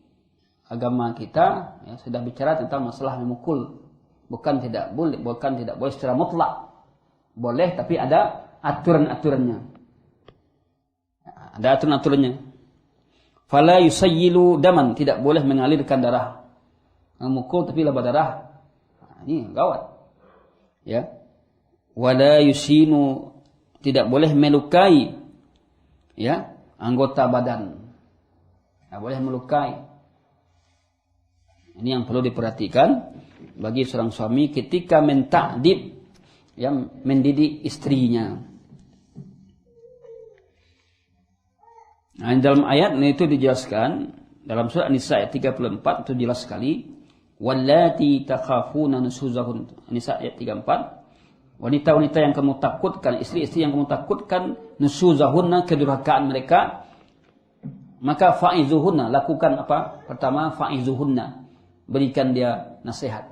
agama kita ya, sudah bicara tentang masalah memukul, bukan tidak boleh secara mutlak. Boleh tapi ada aturan-aturannya. Ada aturan-aturannya. Fala yusayyilu daman, tidak boleh mengalirkan darah. Memukul tapi laba darah. Nah, ini gawat. Ya. Wala yusinu, tidak boleh melukai ya anggota badan. Tidak boleh melukai. Ini yang perlu diperhatikan bagi seorang suami ketika mentakdib, yang mendidik istrinya. Nah, dalam ayat itu dijelaskan dalam surah An-Nisa ayat 34 itu jelas sekali, wallati takhafuna nusuzahun. An-Nisa ayat 34. Wanita-wanita yang kamu takutkan, istri-istri yang kamu takutkan nusuzahunna, kedurhakaan mereka, maka fa'izuhunna, lakukan apa? Pertama fa'izuhunna, berikan dia nasihat.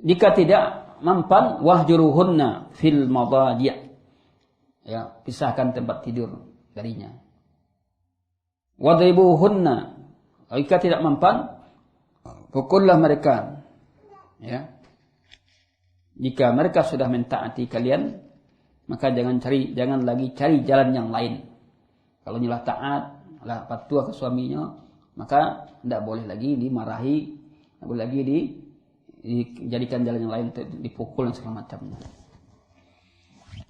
Jika tidak mampan, wahjuruhunna fil madaji', ya, pisahkan tempat tidur darinya. Wadribuhunna, jika tidak mampan, pukullah mereka. Ya. Jika mereka sudah mentaati kalian, maka jangan lagi cari jalan yang lain. Kalau nyelah taat, lah patuah ke suaminya, maka tidak boleh lagi dimarahi, tidak boleh lagi dijadikan jalan yang lain untuk dipukul dan segala macamnya.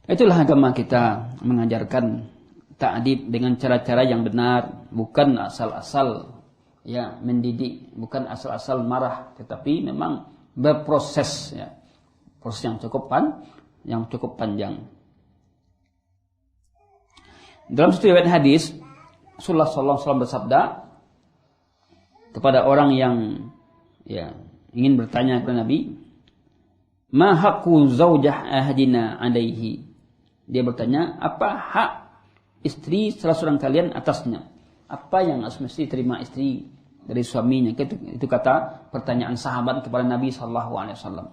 Itulah agama kita mengajarkan ta'dib dengan cara-cara yang benar, bukan asal-asal ya mendidik, bukan asal-asal marah, tetapi memang berproses ya. Proses yang cukup panjang. Dalam satu riwayat hadis, Rasulullah sallallahu alaihi wasallam bersabda kepada orang yang ya ingin bertanya kepada Nabi, "Ma haqqu zaujah ahadina alaihi?" Dia bertanya, apa hak istri salah seorang kalian atasnya? Apa yang harus mesti terima istri dari suaminya? Itu kata pertanyaan sahabat kepada Nabi sallallahu alaihi wasallam.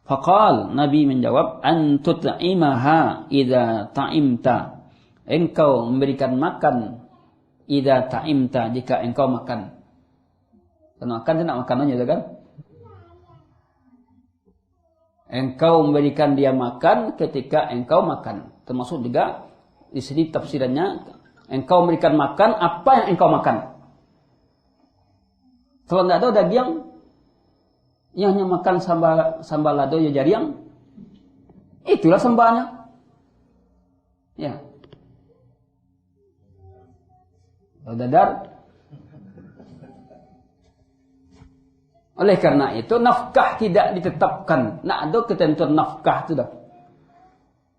Faqal, Nabi menjawab, "An tut'imaha idza ta'imta." Engkau memberikan makan idza ta'imta, jika engkau makan. Karena makan tidak makanannya kan? Engkau memberikan dia makan ketika engkau makan. Termasuk juga di sini tafsirannya, engkau memberikan makan apa yang engkau makan. Kalau tidak ada daging, yang hanya makan sambal lado ya jariang, itulah sembahnya. Ya. Kalau dadar. Oleh karena itu nafkah tidak ditetapkan. Nak ada ketentuan nafkah itu dah.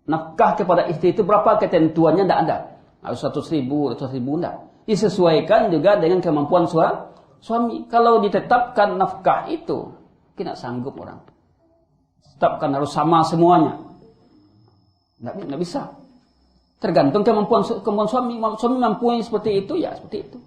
Nafkah kepada istri itu berapa ketentuannya tidak ada. Harus 100.000, 200.000 tidak. Disesuaikan juga dengan kemampuan suami. Kalau ditetapkan nafkah itu, tidak sanggup orang. Tetapkan harus sama semuanya. Tidak bisa. Tergantung kemampuan suami. Suami mampu yang seperti itu, ya seperti itu.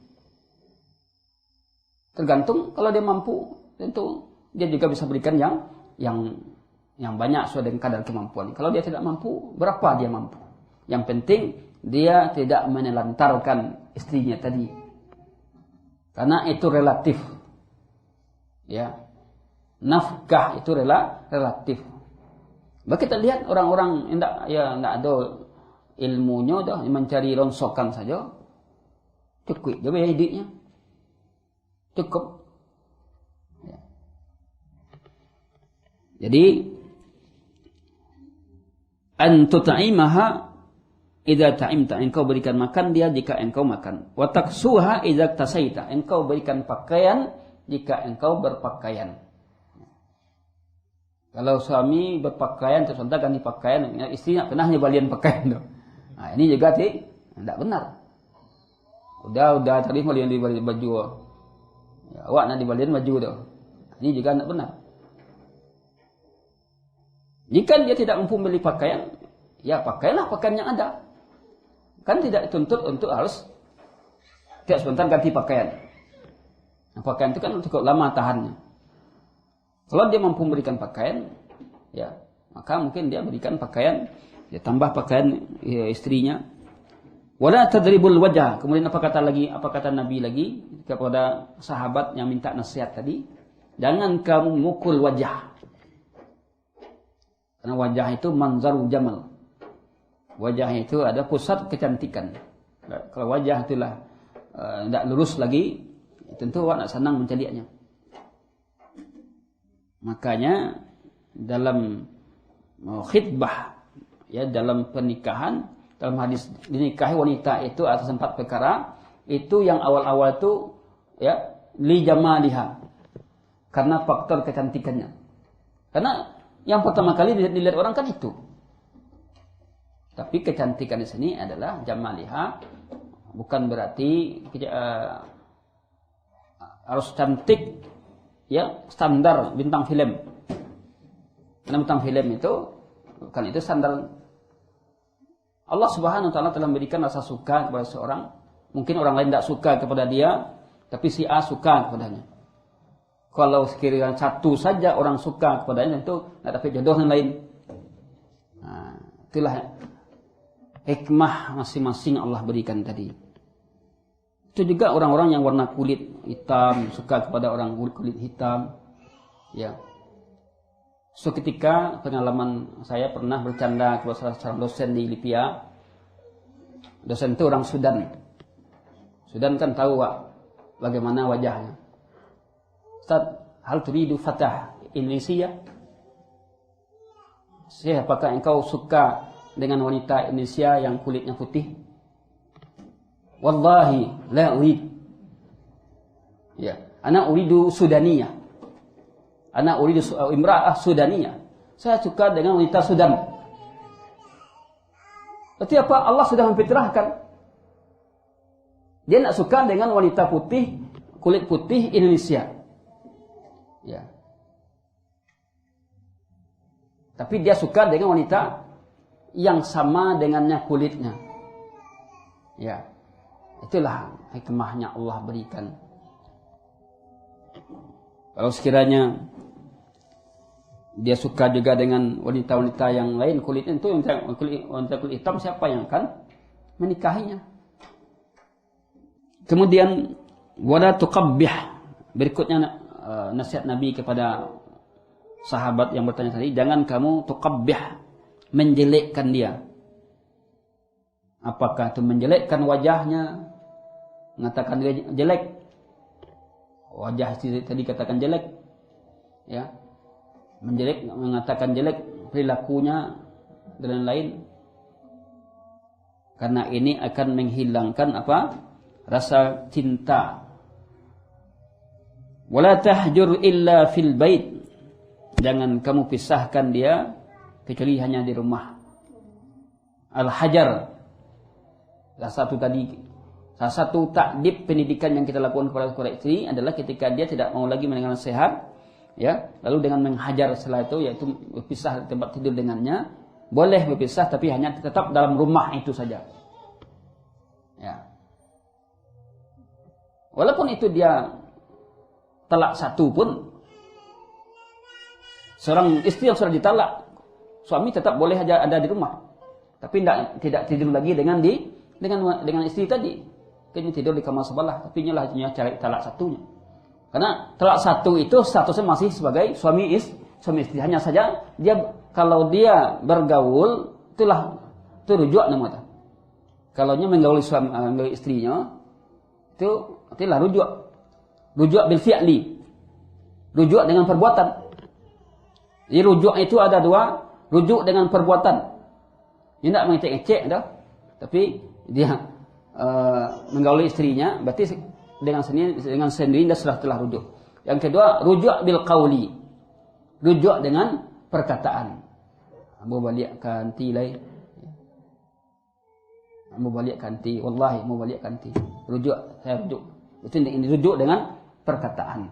Tergantung kalau dia mampu, tentu dia juga bisa berikan yang banyak sesuai dengan kadar kemampuan. Kalau dia tidak mampu, berapa dia mampu? Yang penting dia tidak menelantarkan istrinya tadi. Karena itu relatif. Ya. Nafkah itu relatif. Bah kita lihat orang-orang tidak ada ilmunya dah mencari ronsokan saja. Cukup dia bayar hidupnya. Cukup. Ya. Jadi an tut'imaha idza ta'imta, engkau berikan makan dia jika engkau makan. Wa taksuha idza tasaita, engkau berikan pakaian jika engkau berpakaian. Kalau suami berpakaian terus entah ganti pakaian, istri tak pernah nyebalian pakaian tu. Nah, ini juga tidak benar. Udah tadi balian di baju. Ya, awak nak dibalian baju tu. Ini juga tidak benar. Jika dia tidak mampu membeli pakaian, ya pakailah pakaian yang ada. Kan tidak dituntut untuk harus tiap sebentar ganti pakaian. Nah, pakaian itu kan cukup lama tahannya. Kalau dia mampu memberikan pakaian, ya maka mungkin dia berikan pakaian, dia tambah pakaian ya, istrinya. Wala tadribul wajah. Kemudian apa kata Nabi lagi kepada sahabat yang minta nasihat tadi? Jangan kamu mukul wajah. Karena wajah itu manzarul jamal. Wajah itu ada pusat kecantikan. Kalau wajah itulah tidak lurus lagi, tentu awak nak senang menceliaknya. Makanya dalam khitbah, ya dalam pernikahan, dalam hadis dinikahi wanita itu atas 4 perkara, itu yang awal-awal itu ya li jamaliha, karena faktor kecantikannya. Karena yang pertama kali dilihat orang kan itu. Tapi kecantikan di sini adalah jamaliha, bukan berarti harus cantik ya standar bintang film. Karena bintang film itu kan itu standar. Allah Subhanahu wa taala telah memberikan rasa suka kepada seorang. Mungkin orang lain tidak suka kepada dia, tapi si A suka kepadanya. Kalau sekiranya satu saja orang suka kepadanya, itu tidak dapat jodoh yang lain. Nah, itulah hikmah masing-masing Allah berikan tadi. Itu juga orang-orang yang warna kulit hitam suka kepada orang kulit hitam. Ya. So ketika pengalaman saya pernah bercanda kepada salah seorang dosen di Libya. Dosen itu orang Sudan. Sudan kan tahu Pak, bagaimana wajahnya. Ustaz, hal turidu fatah Indonesia? Apakah engkau suka dengan wanita Indonesia yang kulitnya putih? Wallahi la urid. Ya, ana uridu Sudaniyah. Ana uridu imra'ah Sudaniyah. Saya suka dengan wanita Sudan. Berarti apa? Allah sudah memfitrahkan. Dia tidak suka dengan wanita putih, kulit putih Indonesia. Ya. Tapi dia suka dengan wanita yang sama dengannya kulitnya. Ya. Itulah hikmahnya Allah berikan. Kalau sekiranya dia suka juga dengan wanita-wanita yang lain kulitnya, itu wanita kulit hitam, siapa yang akan menikahinya? Kemudian wala tuqabbih, berikutnya nasihat Nabi kepada sahabat yang bertanya tadi, jangan kamu tuqabbih, menjelekkan dia. Apakah itu menjelekkan wajahnya, mengatakan dia jelek, wajah tadi katakan jelek, ya, menjelek, mengatakan jelek perilakunya dan lain-lain, karena ini akan menghilangkan apa? Rasa cinta. Wala tahjur illa fil bait, jangan kamu pisahkan dia kecuali hanya di rumah. Al-hajar, salah satu takdib pendidikan yang kita lakukan kepada istri adalah ketika dia tidak mau lagi mendengar nasihat, ya, lalu dengan menghajar setelah itu, yaitu berpisah tempat tidur dengannya. Boleh berpisah tapi hanya tetap dalam rumah itu saja. Ya. Walaupun itu dia talak satu pun, seorang istri yang sudah ditalak, suami tetap boleh aja ada di rumah, tapi tidak tidur lagi dengan istri tadi. Kayaknya tidur di kamar sebelah, tapi nyalah cari talak satunya. Karena talak satu itu statusnya masih sebagai suami istri. Hanya saja dia, kalau dia bergaul, itu rujuk namanya. Kalau dia menggauli istrinya, itu itulah rujuk. Rujuk bil fi'li. Rujuk dengan perbuatan. Jadi rujuk itu ada dua, rujuk dengan perbuatan. Dia tidak mengecek-ngecek dah, tapi dia menggauli istrinya, berarti dengan sendiri dia sudah telah rujuk. Yang kedua, rujuk bil qauli. Rujuk dengan perkataan. Abu balik kanti lai. Abu balik kanti, wallahi mau balik kanti. Rujuk, saya rujuk. Itu ini rujuk dengan perkataan.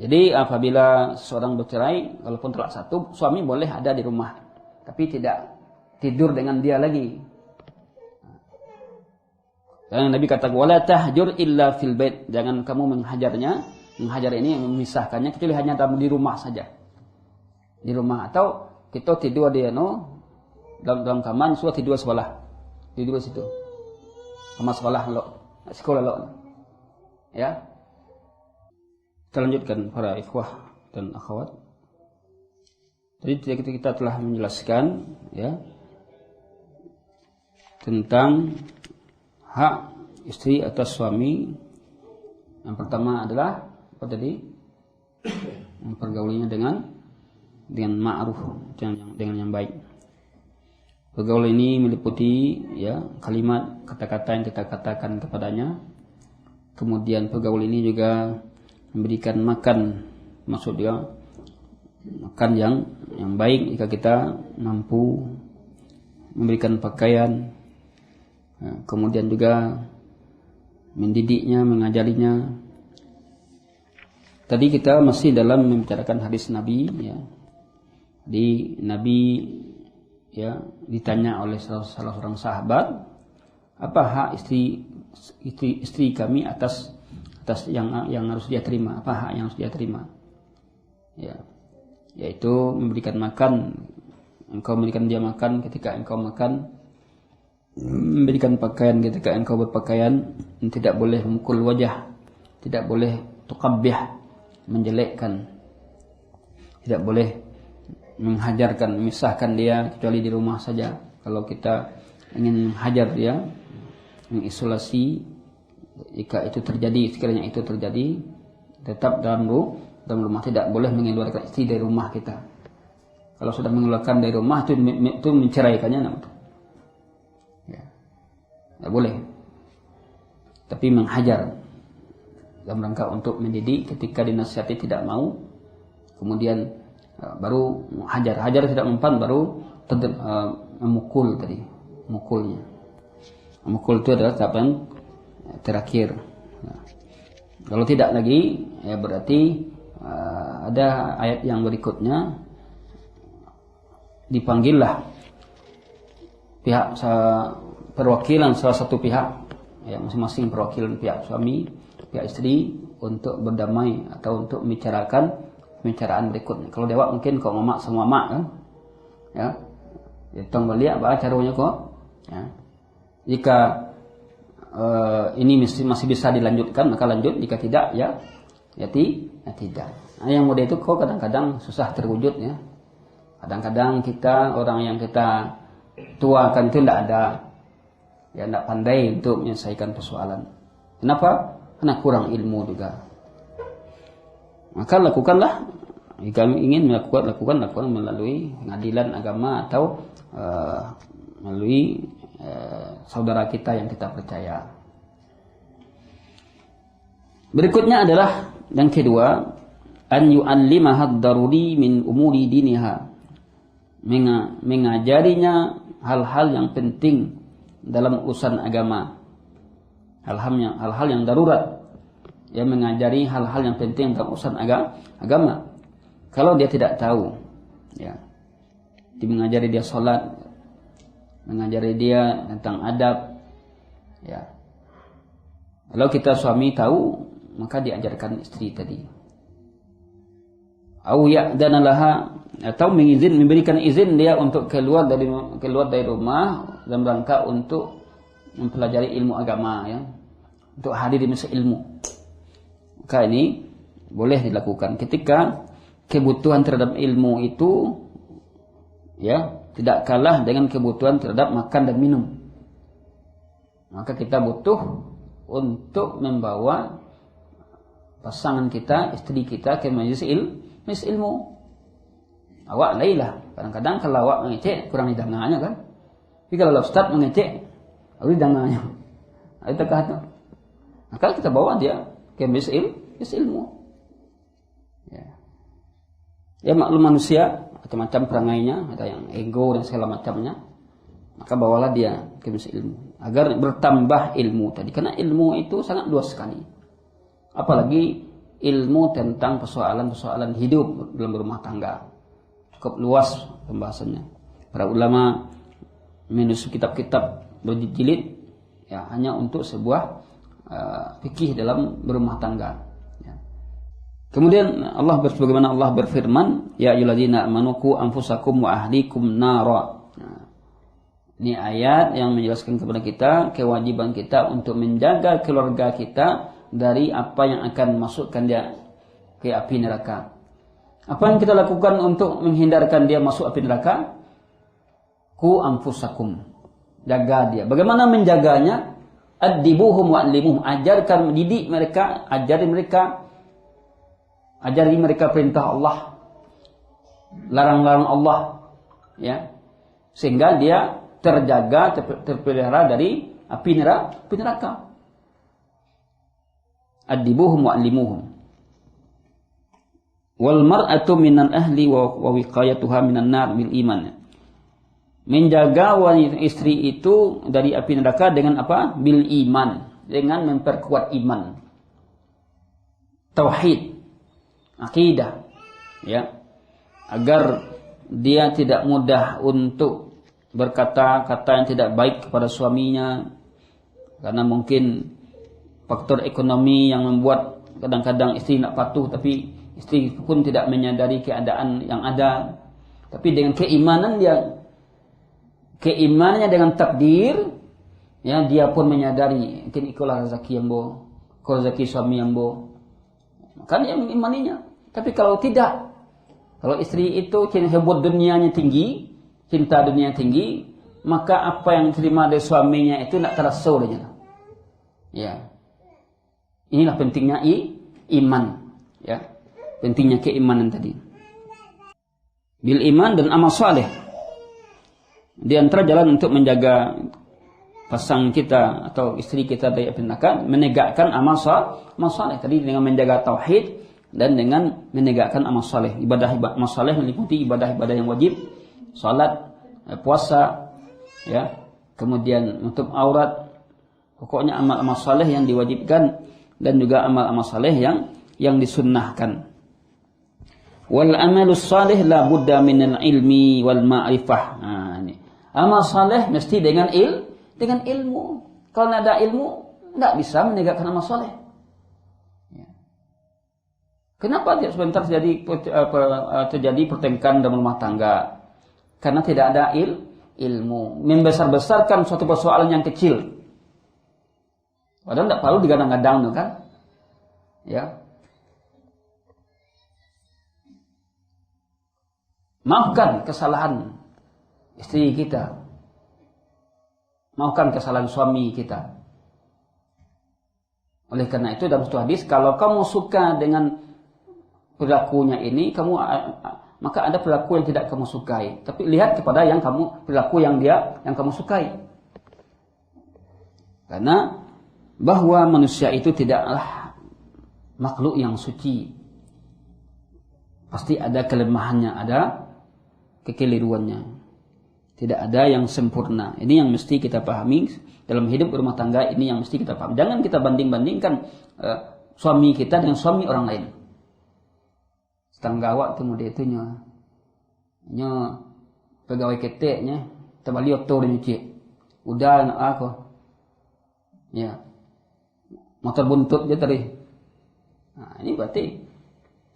Jadi apabila seorang bercerai, walaupun talak satu, suami boleh ada di rumah, tapi tidak tidur dengan dia lagi. Karena Nabi kata, wala tahjur illa fil bait, jangan kamu menghajarnya. Menghajar ini memisahkannya kecuali hanya di rumah saja. Di rumah, atau kita tidur di dalam kamar, sudah tidur sebelah. Tidur situ. Kamar sebelah lo, sekolah lo. Ya. Kita lanjutkan para ikhwah dan akhwat. Tadi kita telah menjelaskan, ya, tentang hak istri atas suami. Yang pertama adalah apa tadi? Pergaulannya dengan ma'ruf, dengan yang baik. Pergaulan ini meliputi, ya, kalimat, kata-kata yang kita katakan kepadanya. Kemudian pergaulan ini juga memberikan makan, maksud dia makan yang baik jika kita mampu, memberikan pakaian, kemudian juga mendidiknya, mengajarinya. Tadi kita masih dalam membicarakan hadis Nabi, ya. Di Nabi, ya, ditanya oleh salah seorang sahabat, apa hak istri kami atas yang harus dia terima, apa hak yang harus dia terima, ya, yaitu memberikan makan, engkau memberikan dia makan ketika engkau makan, memberikan pakaian ketika engkau berpakaian, tidak boleh memukul wajah, tidak boleh tuqabbih, menjelekkan, tidak boleh menghajarkan, memisahkan dia kecuali di rumah saja. Kalau kita ingin menghajar dia, mengisolasi. Jika itu terjadi, sekiranya itu terjadi, tetap dalam rumah, tidak boleh mengeluarkan istri dari rumah kita. Kalau sudah mengeluarkan dari rumah itu menceraikannya, ya, tidak boleh. Tapi menghajar dalam rangka untuk mendidik. Ketika dinasihati tidak mau, kemudian baru hajar tidak mempan, baru memukul tadi, memukulnya. Memukul itu adalah tahap yang terakhir. Nah, kalau tidak lagi, ya berarti ada ayat yang berikutnya, dipanggillah pihak perwakilan salah satu pihak, ya masing-masing perwakilan pihak suami, pihak istri untuk berdamai atau untuk membicarakan pembicaraan berikutnya. Kalau dewa mungkin kok mamak sama mak kan, ya, tong balik apa caranya kok, ya. Jika ini masih bisa dilanjutkan maka lanjut, jika tidak ya tidak. Nah, yang muda itu kok kadang-kadang susah terwujud ya. Kadang-kadang kita, orang yang kita tuakan itu tidak pandai untuk menyelesaikan persoalan. Kenapa? Karena kurang ilmu juga. Maka lakukanlah, jika ingin lakukan melalui pengadilan agama atau melalui saudara kita yang kita percaya. Berikutnya adalah yang kedua, an yu'allimaha ad-daruri min umuri diniha. Mengajarinya hal-hal yang penting dalam urusan agama. Hal-hal yang darurat. Dia mengajari hal-hal yang penting dalam urusan agama. Kalau dia tidak tahu, ya, dia mengajari dia salat, mengajari dia tentang adab, ya. Kalau kita suami tahu, maka diajarkan istri tadi. Au ya'dana laha, atau memberikan izin dia untuk keluar dari rumah dalam rangka untuk mempelajari ilmu agama, ya, untuk hadir di majelis ilmu. Maka ini boleh dilakukan ketika kebutuhan terhadap ilmu itu, ya, tidak kalah dengan kebutuhan terhadap makan dan minum. Maka kita butuh untuk membawa pasangan kita, istri kita ke majelis ilmu. Awak lailah. Kadang-kadang kalau awak mengecek kurang didanganya kan. Tapi kalau ustaz mengecek, harus didanganya. Itu kata. Maka kita bawa dia ke majelis ilmu. Ya maklum manusia macam-macam perangainya, ada yang ego dan segala macamnya. Maka bawalah dia ke majelis ilmu agar bertambah ilmu tadi. Karena ilmu itu sangat luas sekali. Apalagi ilmu tentang persoalan-persoalan hidup dalam rumah tangga. Cukup luas pembahasannya. Para ulama menulis kitab-kitab berjilid, ya, hanya untuk sebuah fikih dalam berumah tangga. Ya. Kemudian bagaimana Allah berfirman, ya ayyuhalladzina amanu qu anfusakum wa ahlikum nara. Nah, ini ayat yang menjelaskan kepada kita kewajiban kita untuk menjaga keluarga kita dari apa yang akan masukkan dia ke api neraka. Apa yang kita lakukan untuk menghindarkan dia masuk api neraka? Ku anfusakum. Jaga dia. Bagaimana menjaganya? Addibuhum wa'allimuhum. Ajarkan, didik mereka, ajari mereka perintah Allah, larang-larang Allah, ya. Sehingga dia terjaga, terpelihara dari api neraka. Addibuhum wa'allimuhum. Wal mar'atu minan ahli wa wiqayatuha minan nar bil iman. Menjaga wanita istri itu dari api neraka dengan apa? Bil iman, dengan memperkuat iman. Tauhid, akidah, ya. Agar dia tidak mudah untuk berkata-kata yang tidak baik kepada suaminya, karena mungkin faktor ekonomi yang membuat kadang-kadang istri nak patuh, tapi istri pun tidak menyadari keadaan yang ada. Tapi dengan keimanannya dengan takdir, ya, dia pun menyadari mungkin ikulah rezeki yang rezeki suami yang maka dia mengimaninya. Tapi kalau tidak, kalau istri itu hebut dunianya tinggi, cinta dunia tinggi, maka apa yang diterima dari suaminya itu nak terasa olehnya. Ya. Inilah pentingnya iman, ya. Pentingnya keimanan tadi. Bil iman dan amal saleh. Di antara jalan untuk menjaga pasangan kita atau istri kita dari api neraka, menegakkan amal saleh tadi dengan menjaga tauhid dan dengan menegakkan amal saleh. Amal saleh meliputi ibadah-ibadah yang wajib, salat, puasa, ya. Kemudian menutup aurat. Pokoknya amal-amal saleh yang diwajibkan dan juga amal-amal saleh yang disunnahkan. Wal amalus salih la budda minal ilmi wal ma'rifah. Nah, ini. Amal saleh mesti dengan ilmu. Kalau tidak ada ilmu, tidak bisa menegakkan amal saleh. Ya. Kenapa sebentar terjadi pertengkaran dalam rumah tangga? Karena tidak ada ilmu. Membesar-besarkan suatu persoalan yang kecil. Padahal tidak perlu digadang-gadang, kan? Ya. Maafkan kesalahan istri kita. Maafkan kesalahan suami kita. Oleh karena itu dalam satu hadis, kalau kamu suka dengan perilakunya ini, maka ada perilaku yang tidak kamu sukai. Tapi lihat kepada perilaku yang kamu sukai. Karena bahwa manusia itu tidaklah makhluk yang suci. Pasti ada kelemahannya, ada kekeliruannya. Tidak ada yang sempurna. Ini yang mesti kita pahami dalam hidup berumah tangga. Ini yang mesti kita pahami. Jangan kita banding-bandingkan suami kita dengan suami orang lain. Tetangga awak kemudian itu nya pegawai keteknya terbalik otor nyuci. Udah anak aku. Ya. Motor buntut dia tadi. Nah, ini berarti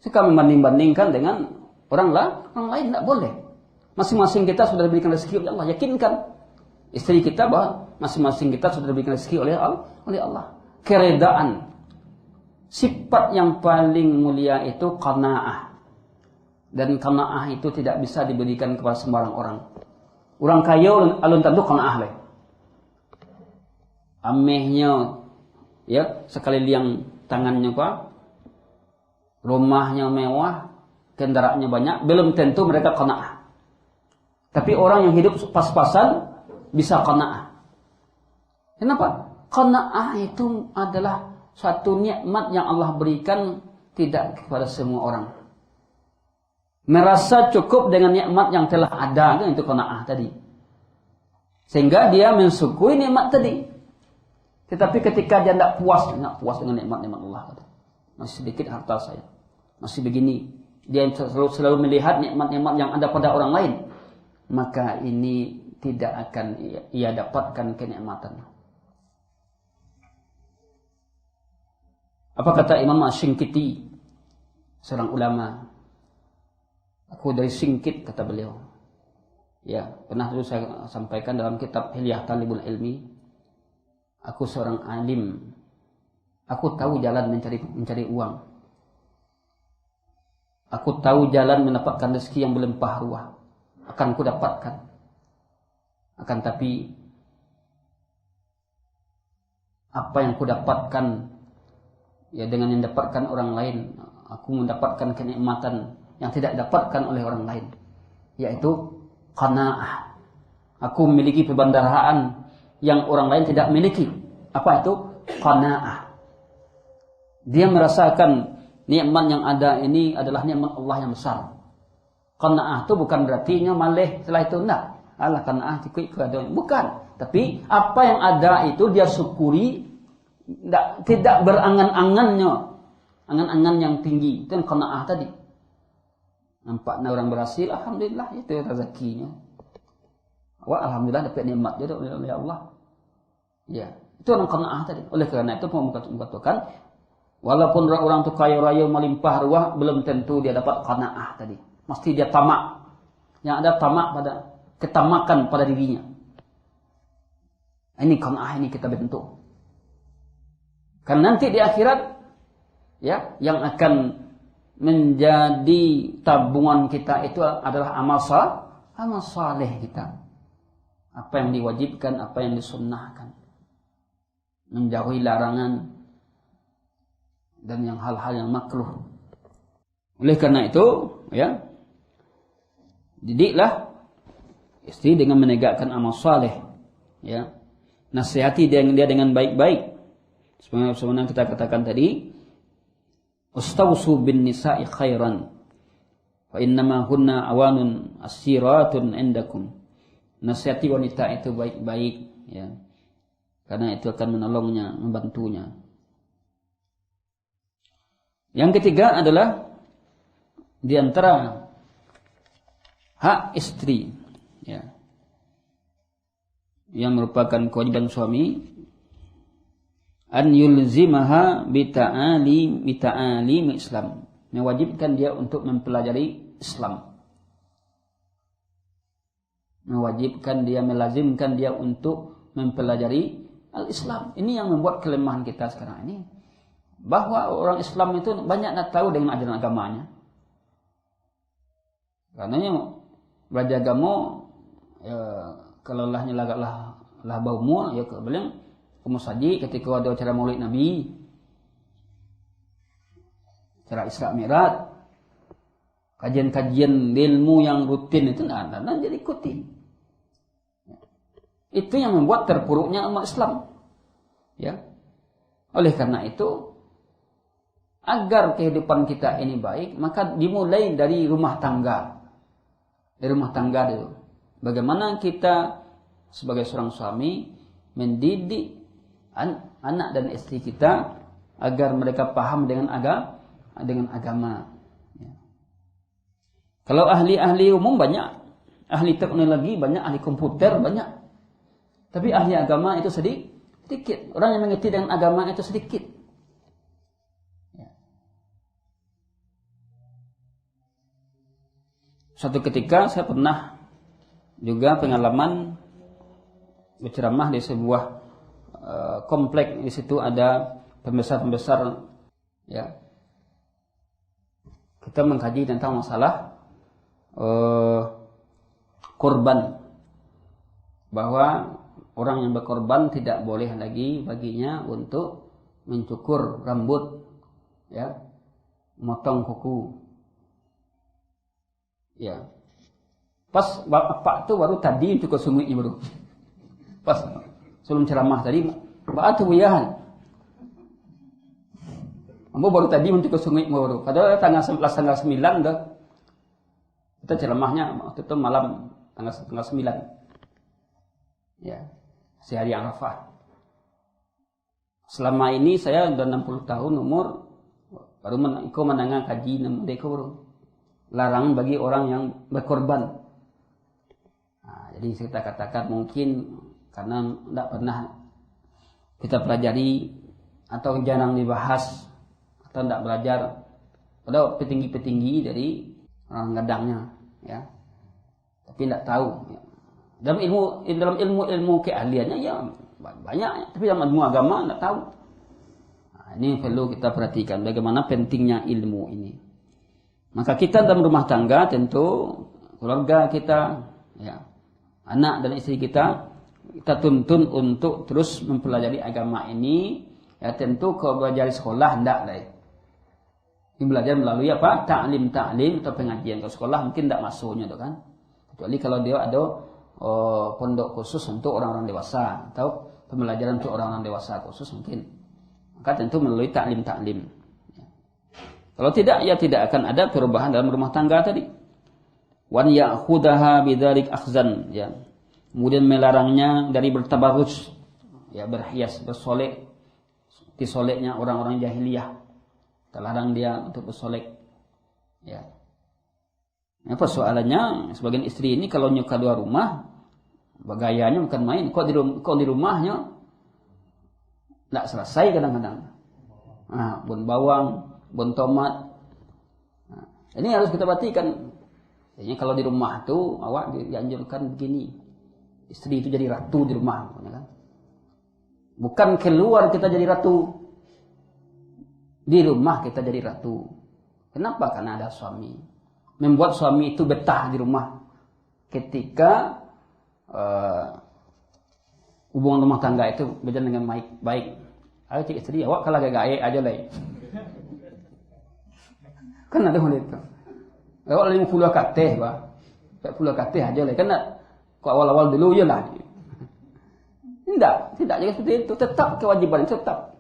suka membanding-bandingkan dengan orang lain, tidak boleh. Masing-masing kita sudah diberikan rezeki oleh Allah. Yakinkan istri kita bahwa masing-masing kita sudah diberikan rezeki oleh Allah. Keredaan. Sifat yang paling mulia itu qanaah. Dan qanaah itu tidak bisa diberikan kepada sembarang orang. Orang kaya alun tentu qanaah leh. Amehnya, ya, sekali liang tangannya rumahnya mewah, kendaraannya banyak, belum tentu mereka qanaah. Tapi orang yang hidup pas-pasan bisa qanaah. Kenapa? Qanaah itu adalah suatu nikmat yang Allah berikan tidak kepada semua orang. Merasa cukup dengan nikmat yang telah ada, kan itu qanaah tadi. Sehingga dia mensyukuri nikmat tadi. Tetapi ketika dia tidak puas dengan nikmat-nikmat Allah, masih sedikit harta saya, masih begini, dia selalu melihat nikmat-nikmat yang ada pada orang lain, maka ini tidak akan ia dapatkan kenikmatan. Apa kata Imam Asy-Syinkiti, seorang ulama? Aku dari Singkit, kata beliau. Ya, pernah dulu saya sampaikan dalam kitab Hilyah Talibul Ilmi. Aku seorang alim. Aku tahu jalan mencari uang. Aku tahu jalan mendapatkan rezeki yang berlimpah ruah. Akan ku dapatkan. Akan tapi apa yang ku dapatkan, ya dengan yang dapatkan orang lain, aku mendapatkan kenikmatan yang tidak didapatkan oleh orang lain, yaitu qanaah. Aku memiliki perbendaharaan yang orang lain tidak miliki. Apa itu? Qanaah. Dia merasakan nikmat yang ada ini adalah nikmat Allah yang besar. Qanaah itu bukan berarti maleh setelah itu enggak. Allah qanaah bukan. Tapi apa yang ada itu dia syukuri, tidak berangan-angannya. Angan-angan yang tinggi. Itu qanaah tadi. Nampaknya orang berhasil, alhamdulillah, itu rezekinya. Wah, alhamdulillah dapat nikmat dia oleh Allah. Ya, itu orang qanaah tadi. Oleh karena itu mengatakan walaupun orang itu kaya raya melimpah ruah, belum tentu dia dapat qanaah tadi. Mesti dia tamak. Yang ada tamak pada ketamakan pada dirinya. Ini qanaah ini kita bentuk. Kan nanti di akhirat, ya, yang akan menjadi tabungan kita itu adalah amal saleh kita. Apa yang diwajibkan, apa yang disunnahkan. menjauhi larangan dan yang hal-hal yang makruh. Oleh karena itu, ya, didiklah istri dengan menegakkan amal saleh, ya. Nasihati dia dengan baik-baik. Sebenarnya kita katakan tadi, ustausu bin nisa'i khairan fa innama hunna awanun asiratun indakum. Nasihati wanita itu baik-baik, ya. Karena itu akan menolongnya, membantunya. Yang ketiga adalah di antara hak istri, ya, yang merupakan kewajiban suami, an yulzimaha bita'alim Islam, mewajibkan dia untuk mempelajari Islam, melazimkan dia untuk mempelajari al-Islam. Ini yang membuat kelemahan kita sekarang ini, bahwa orang Islam itu banyak tak tahu dengan ajaran agamanya. Karena belajar agama, ya, kalau lahnya lah baumu, ya kemudian kamu saji ketika ada acara Maulid Nabi, acara Isra Mi'raj, kajian-kajian ilmu yang rutin itu ada, jadi ikuti. Itu yang membuat terpuruknya umat Islam, ya. Oleh karena itu, agar kehidupan kita ini baik, maka dimulai dari rumah tangga. Dari rumah tangga dulu. Bagaimana kita sebagai seorang suami mendidik anak dan istri kita agar mereka paham dengan agama. Ya. Kalau ahli-ahli umum banyak, ahli teknologi banyak, ahli komputer banyak. Tapi ahli agama itu sedikit. Orang yang mengerti dengan agama itu sedikit. Ya. Suatu ketika saya pernah juga pengalaman berceramah di sebuah komplek. Di situ ada pembesar-pembesar, ya. Kita mengkaji tentang masalah korban, bahwa orang yang berkorban tidak boleh lagi baginya untuk mencukur rambut, ya, memotong kuku, ya. Pas bapak tuh baru tadi cukur sungguhnya baru. Pas sebelum ceramah tadi, bapak tuh buyahan. Ambo baru tadi mencukur sungguhnya baru. Padahal tanggal 9 dah. Kita ceramahnya waktu itu malam tanggal 9. Ya. Sehari Arafah. Selama ini saya sudah 60 tahun umur, baru mendengar kaji mereka baru larang bagi orang yang berkorban. Nah, jadi kita katakan mungkin karena tidak pernah kita pelajari atau jarang dibahas atau tidak belajar pada petinggi-petinggi dari orang gadangnya, ya. Tapi tidak tahu. Ya. Dalam ilmu keahliannya ya banyak, tapi dalam ilmu agama tidak tahu. Nah, ini perlu kita perhatikan bagaimana pentingnya ilmu ini. Maka kita dalam rumah tangga tentu keluarga kita, ya, anak dan istri kita tuntun untuk terus mempelajari agama ini. Ya, tentu kalau belajar di sekolah tidak lah. Ini belajar melalui apa? Ta'lim atau pengajian. Kalau sekolah mungkin tidak masuknya tuh kan. Kecuali kalau dia ada pondok khusus untuk orang-orang dewasa atau pembelajaran untuk orang-orang dewasa khusus mungkin. Maka tentu melalui ta'lim. Ya. Kalau tidak, ya tidak akan ada perubahan dalam rumah tangga tadi. Wan ya'khudaha bidzalik akhzan, ya. Kemudian melarangnya dari bertabarruj, ya, berhias, bersolek. Seperti soleknya orang-orang jahiliyah. Terlarang dia untuk bersolek. Ya. Apa soalannya? Sebagian istri ini kalau nyuka dua rumah, gayanya bukan main. Kok di rumahnya tidak selesai kadang-kadang. Nah, bon bawang, bon tomat. Nah, ini harus kita perhatikan. Jadi kalau di rumah tuh awak dianjurkan begini. Istri itu jadi ratu di rumah, kan? Bukan keluar kita jadi ratu. Di rumah kita jadi ratu. Kenapa? Karena ada suami. Membuat suami itu betah di rumah ketika hubungan rumah tangga itu berjalan dengan baik. Ayo cik istri, awak kalau gaya aja lah. Kan ada hal itu. Awak 50 kateh, bah. 40 kateh aja lah. Kan kok awal-awal dulu ya lah. Tidak juga seperti itu. Tetap kewajiban itu tetap.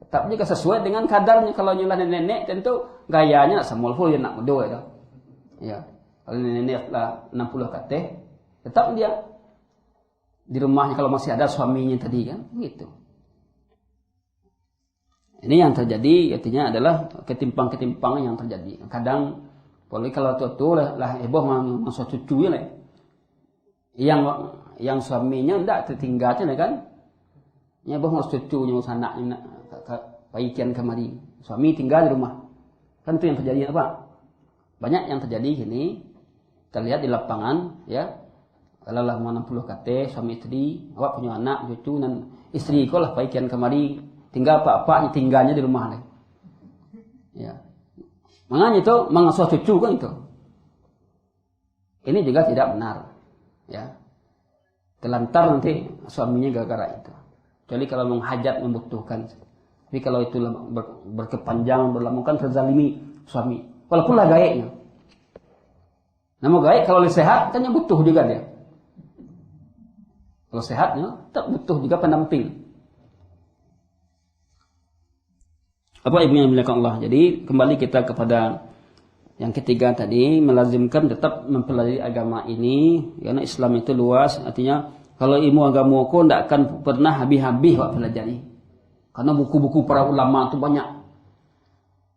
Tetap juga sesuai dengan kadarnya. Kalau nyulah nenek tentu gayanya semul full ya nak mudo itu. Ya. Kalau nenek lah 60 kateh, tetap dia di rumahnya kalau masih ada suaminya tadi kan, gitu. Ini yang terjadi artinya adalah ketimpangan yang terjadi. Kadang apalagi kalau tuh lah heboh masuk cucu ya lah. Yang suaminya ndak tertinggalnya kan. Ya heboh masuk cucunya masuk anaknya paikian kemari. Suami tinggal di rumah. Kan itu yang terjadi apa? Banyak yang terjadi ini. Kita lihat di lapangan ya. Kalau lah 60 kate suami istri, awak punya anak, cucu dan istri kau lah paikian kemari. Tinggal apa-apa tinggalnya di rumah lah. Ya. Makanya itu mengasuh cucu kan itu. Ini juga tidak benar. Ya. Telantar nanti suaminya gara-gara itu. Kecuali kalau menghajat membutuhkan. Tapi kalau itu berkepanjangan berlama kan terzalimi suami. Walaupun lah gaeknya. Namun gaek kalau sehat kan yang butuh juga dia. Kalau sehatnya tetap butuh juga pendamping. Apa ibu yang dimuliakan Allah. Jadi kembali kita kepada yang ketiga tadi, melazimkan tetap mempelajari agama ini karena Islam itu luas. Artinya kalau ilmu agama aku tidak akan pernah habis-habis wak pelajari. Karena buku-buku para ulama itu banyak.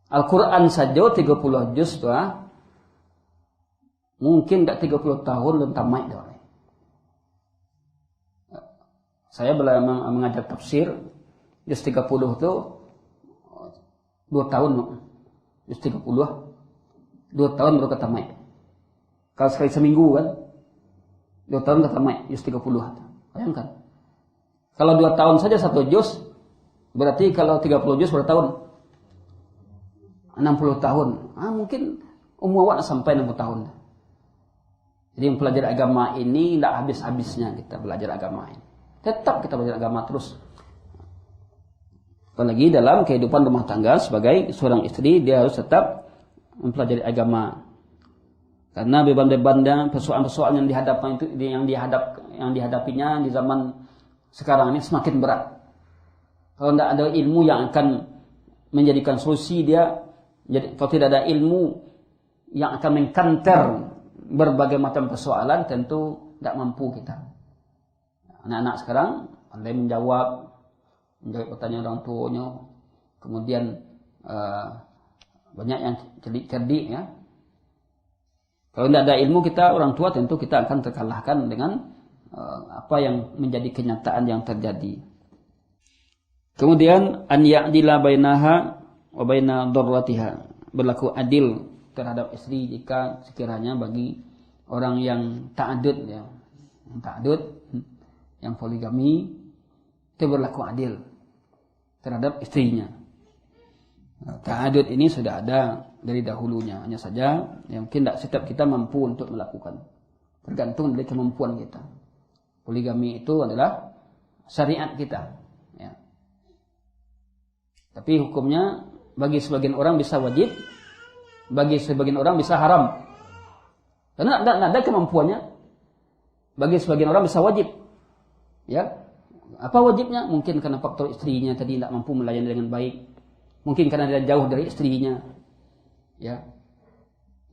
Al-Quran saja 30 juz tuh, mungkin tak 30 tahun belum tamat dah. Saya mengajar tafsir juz 30 itu 2 tahun, juz 30, 2 tahun baru ketamat. Kalau sekali seminggu kan, 2 tahun ketamat, juz 30. Bayangkan. Kalau 2 tahun saja 1 juz, berarti kalau 30 juz berapa tahun? 60 tahun. Mungkin umur awak sampai 60 tahun. Jadi mempelajari agama ini tidak habis-habisnya kita belajar agama ini. Tetap kita belajar agama terus. Apalagi dalam kehidupan rumah tangga sebagai seorang istri, dia harus tetap mempelajari agama. Karena beban-beban dan persoalan-persoalan yang dihadapinya di zaman sekarang ini semakin berat. Kalau tidak ada ilmu yang akan menjadikan solusi dia, kalau tidak ada ilmu yang akan mengkanter berbagai macam persoalan, tentu tidak mampu kita. Anak-anak sekarang pandai menjawab pertanyaan orang tuanya, kemudian banyak yang cerdik ya. Kalau tidak ada ilmu kita orang tua, tentu kita akan terkalahkan dengan apa yang menjadi kenyataan yang terjadi. Kemudian an ya'dila bainaha wa baina darratiha, berlaku adil terhadap istri jika sekiranya bagi orang yang ta'addud ya, yang ta'addud, yang poligami, itu berlaku adil terhadap istrinya. Ta'addud ini sudah ada dari dahulunya, hanya saja yang mungkin tidak setiap kita mampu untuk melakukan. Tergantung dari kemampuan kita. Poligami itu adalah syariat kita. Ya. Tapi hukumnya bagi sebagian orang bisa wajib, bagi sebagian orang bisa haram. Karena tidak ada kemampuannya. Bagi sebagian orang bisa wajib. Ya. Apa wajibnya? Mungkin karena faktor istrinya tadi tidak mampu melayani dengan baik. Mungkin karena dia jauh dari istrinya. Ya.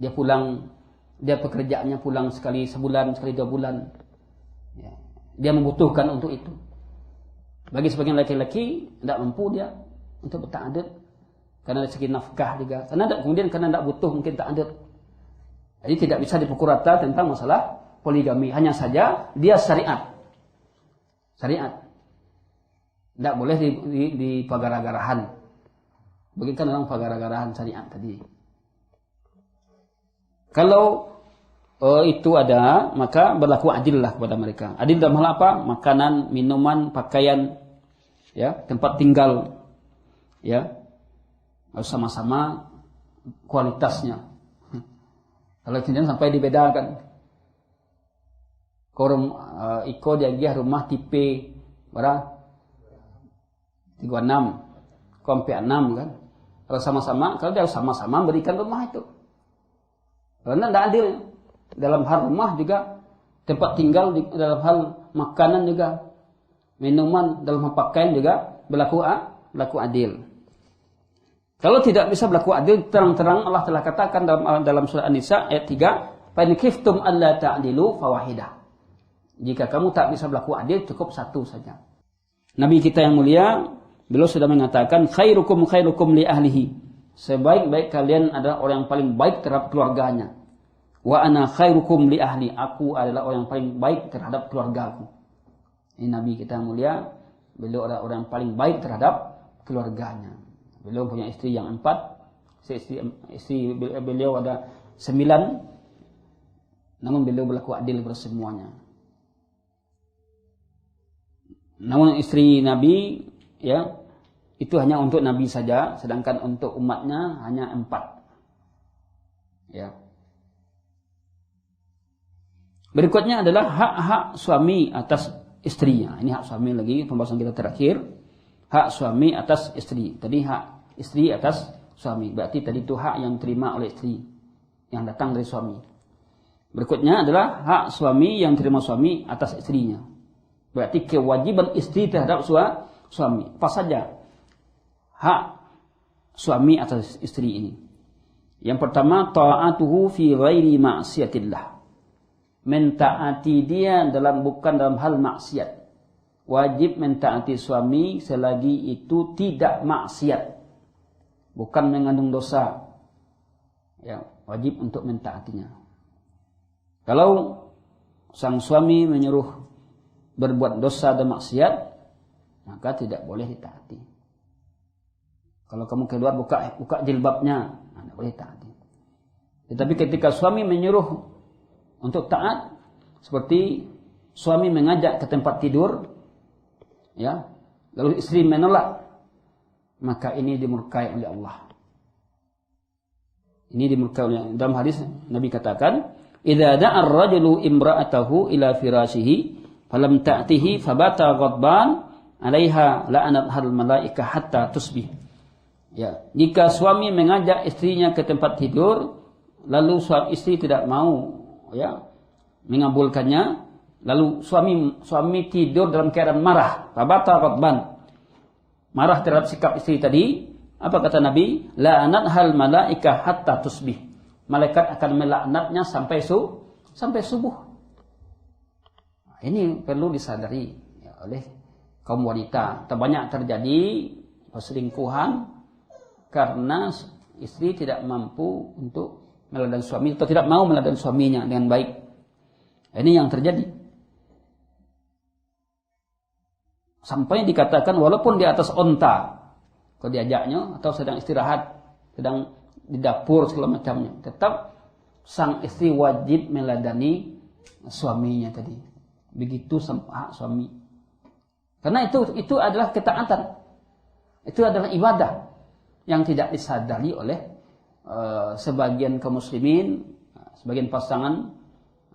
Dia pekerjaannya pulang sekali sebulan, sekali 2 bulan. Ya. Dia membutuhkan untuk itu. Bagi sebagian laki-laki tidak mampu dia untuk berta'addud karena dari segi nafkah juga. Kemudian karena tidak butuh mungkin ta'addud. Jadi tidak bisa dipukul rata tentang masalah poligami. Hanya saja dia syariat. Syariat. Tidak boleh di pagar-agarahan. Bagaimana orang pagar-agarahan syariat tadi. Kalau itu ada, maka berlaku adil lah kepada mereka. Adil dalam hal apa? Makanan, minuman, pakaian, ya, tempat tinggal, ya, harus sama-sama kualitasnya. Kalau kemudian sampai dibedakan, korum iko dia rumah tipe Berapa? 36. Kompe 6 kan. Kalau sama-sama, kalau dia sama-sama berikan rumah itu. Karena tidak adil. Dalam hal rumah juga, tempat tinggal, dalam hal makanan juga, minuman, dalam hal pakaian juga berlaku adil. Kalau tidak bisa berlaku adil, terang-terang Allah telah katakan dalam surah An-Nisa ayat 3, "Fa in khiftum alla ta'dilu fawahidah." Jika kamu tak bisa berlaku adil, cukup satu saja. Nabi kita yang mulia, beliau sudah mengatakan, "Khairukum khairukum li ahlihi." Sebaik-baik kalian adalah orang yang paling baik terhadap keluarganya. "Wa ana khairukum li ahli." Aku adalah orang yang paling baik terhadap keluargaku. Ini Nabi kita yang mulia, beliau adalah orang yang paling baik terhadap keluarganya. Beliau punya istri yang 4, istri beliau ada 9, namun beliau berlaku adil kepada semuanya. Namun istri Nabi, ya, itu hanya untuk Nabi saja, sedangkan untuk umatnya hanya 4. Ya. Berikutnya adalah hak-hak suami atas istrinya. Ini hak suami lagi, pembahasan kita terakhir. Hak suami atas istri. Tadi hak istri atas suami. Berarti tadi itu hak yang diterima oleh istri, yang datang dari suami. Berikutnya adalah hak suami yang diterima suami atas istrinya. Berarti kewajiban istri terhadap suami. Apa saja hak suami atas istri ini? Yang pertama, ta'atuhu fi ghairi ma'siyatillah. Mentaati dia bukan dalam hal maksiat. Wajib mentaati suami selagi itu tidak maksiat, bukan mengandung dosa. Ya, wajib untuk mentaatinya. Kalau sang suami menyuruh berbuat dosa dan maksiat, maka tidak boleh ditaati. Kalau kamu keluar buka jilbabnya, tidak boleh taati. Tetapi ketika suami menyuruh untuk taat, seperti suami mengajak ke tempat tidur, ya, lalu istri menolak, maka ini dimurkai oleh Allah. Ini dimurkai oleh Allah. Dalam hadis Nabi katakan, "Idza da'a ar-rajulu imra'atahu ila firashihi falam ta'tihi fabata ghadban 'alaiha la'anathal malaikah hatta tusbih." Ya, jika suami mengajak istrinya ke tempat tidur, lalu istri tidak mau, ya, mengabulkannya, lalu suami tidur dalam keadaan marah, fabata ghadban, marah terhadap sikap istri tadi. Apa kata Nabi? La'anathal malaikah hatta tusbih. Malaikat akan melaknatnya sampai subuh. Ini perlu disadari, ya, oleh kaum wanita. Banyak terjadi perselingkuhan karena istri tidak mampu untuk meladani suami atau tidak mau meladani suaminya dengan baik. Ini yang terjadi. Sampai dikatakan walaupun di atas onta, kalau diajaknya atau sedang istirahat, sedang di dapur segala macamnya, tetap sang istri wajib meladani suaminya tadi. Begitu hak suami. Karena itu adalah ketaatan. Itu adalah ibadah yang tidak disadari oleh sebagian kaum muslimin, sebagian pasangan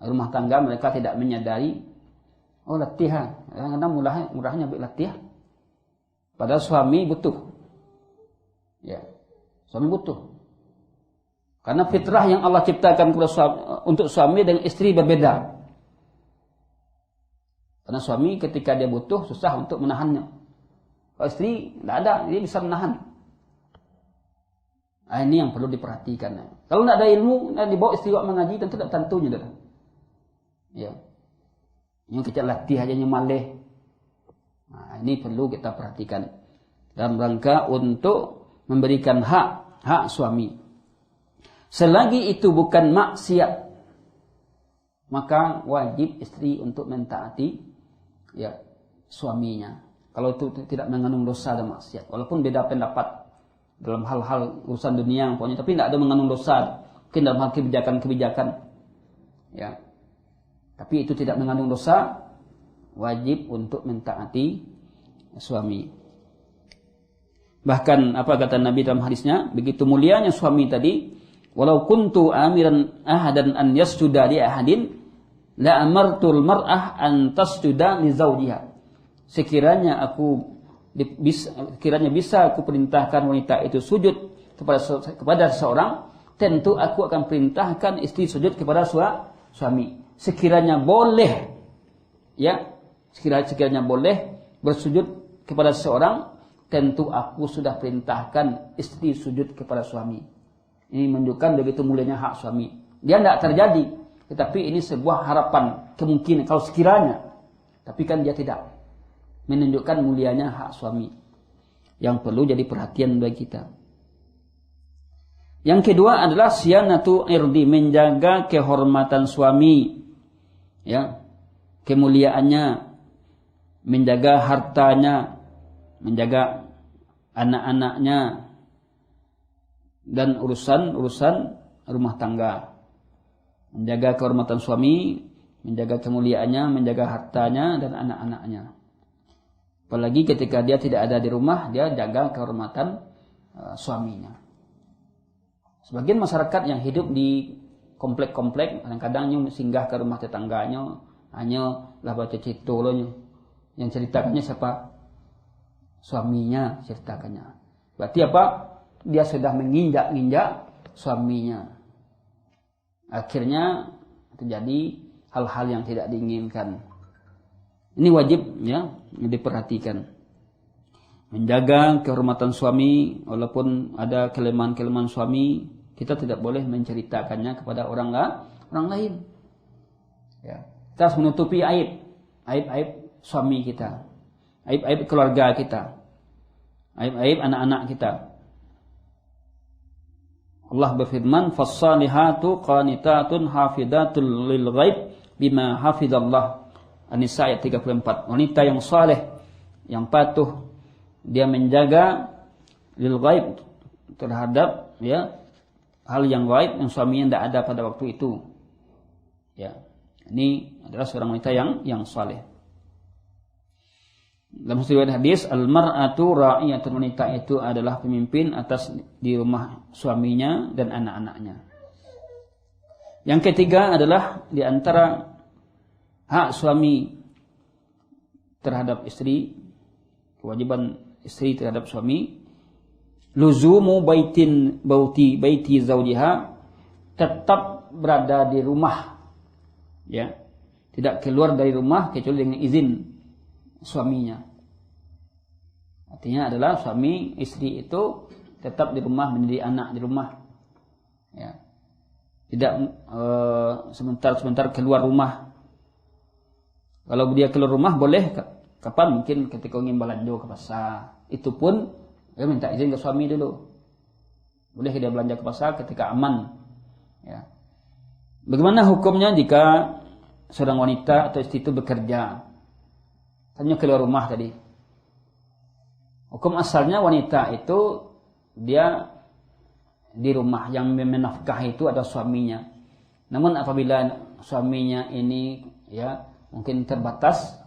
rumah tangga, mereka tidak menyadari, oh latihan, kadang-kadang murahnya latihan. Padahal suami butuh. Ya, suami butuh. Karena fitrah yang Allah ciptakan untuk suami dengan istri berbeda. Karena suami ketika dia butuh susah untuk menahannya. Kalau istri tidak ada, dia bisa menahan. Nah, ini yang perlu diperhatikan. Kalau tidak ada ilmu, dibawa istri mengaji, tentunya. Ya. Yang kita latih aja maleh. Nah, ini perlu kita perhatikan dalam rangka untuk memberikan hak suami. Selagi itu bukan maksiat, maka wajib istri untuk mentaati, ya, suaminya. Kalau itu tidak mengandung dosa dan maksiat, walaupun beda pendapat dalam hal-hal urusan dunia, pokoknya, tapi tidak ada mengandung dosa, mungkin dalam hal kebijakan-kebijakan, ya. Tapi itu tidak mengandung dosa, wajib untuk mentaati suami. Bahkan apa kata Nabi dalam hadisnya, begitu mulianya suami tadi, walau kuntu amiran ahadan an yasjuda li ahadin la amartul mar'ah an tasjuda li zawjiha. sekiranya bisa aku perintahkan wanita itu sujud kepada seseorang, tentu aku akan perintahkan istri sujud kepada suami. Sekiranya boleh, ya, sekiranya boleh bersujud kepada seseorang, tentu aku sudah perintahkan istri sujud kepada suami. Ini menunjukkan begitu mulianya hak suami. Dia tidak terjadi, tetapi ini sebuah harapan, kemungkinan kalau sekiranya. Tapi kan dia tidak. Menunjukkan mulianya hak suami yang perlu jadi perhatian bagi kita. Yang kedua adalah siyanatu irdi, menjaga kehormatan suami, ya, kemuliaannya, menjaga hartanya, menjaga anak-anaknya, dan urusan rumah tangga. Menjaga kehormatan suami, menjaga kemuliaannya, menjaga hartanya dan anak-anaknya. Apalagi ketika dia tidak ada di rumah, dia jaga kehormatan suaminya. Sebagian masyarakat yang hidup di komplek-komplek, kadang-kadang singgah ke rumah tetangganya, hanya lah baca cerita loh. Yang ceritakannya siapa? Suaminya ceritakannya. Berarti apa? Dia sudah menginjak-injak suaminya. Akhirnya terjadi hal-hal yang tidak diinginkan. Ini wajib, ya, diperhatikan. Menjaga kehormatan suami, walaupun ada kelemahan-kelemahan suami, kita tidak boleh menceritakannya kepada orang lain. Ya. Kita harus menutupi aib suami kita, aib keluarga kita, aib anak-anak kita. Allah berfirman, "Fas-salihatu qanitatun hafidatul lil ghaib bima hafizallah." An-Nisa ayat 34. Wanita yang saleh, yang patuh, dia menjaga lil ghaib, terhadap, ya, hal yang gaib yang suaminya tidak ada pada waktu itu. Ya, ini adalah seorang wanita yang saleh. Dalam riwayat hadis, al-mar'atu ra'iyatun, wanita itu adalah pemimpin atas di rumah suaminya dan anak-anaknya. Yang ketiga adalah di antara hak suami terhadap istri, kewajiban istri terhadap suami, luzumu baiti zaujiha, tetap berada di rumah, ya, tidak keluar dari rumah kecuali dengan izin suaminya. Artinya adalah suami istri itu tetap di rumah, mendidik anak di rumah, ya, tidak sebentar keluar rumah. Kalau dia keluar rumah boleh kapan? Mungkin ketika ingin belanja ke pasar, itu pun dia minta izin ke suami dulu. Boleh dia belanja ke pasar ketika aman, ya. Bagaimana hukumnya jika seorang wanita atau istri itu bekerja, hanya keluar rumah tadi? Hukum asalnya wanita itu dia di rumah, yang menafkahi itu adalah suaminya. Namun apabila suaminya ini, ya, mungkin terbatas,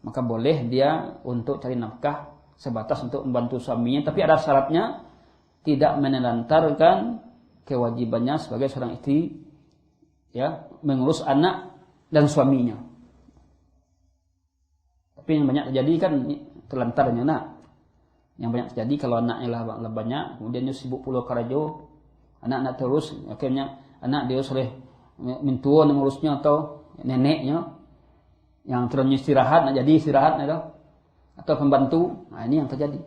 maka boleh dia untuk cari nafkah sebatas untuk membantu suaminya, tapi ada syaratnya, tidak menelantarkan kewajibannya sebagai seorang istri, ya, mengurus anak dan suaminya. Tapi yang banyak terjadi kan terlantarnya anak. Yang banyak terjadi kalau anaknya lah banyak, kemudian dia sibuk pulau karajo, anak-anak terus, akhirnya anak dia oleh mentua mengurusnya atau neneknya yang terusnya istirahat, nak jadi istirahat atau pembantu. Nah, ini yang terjadi.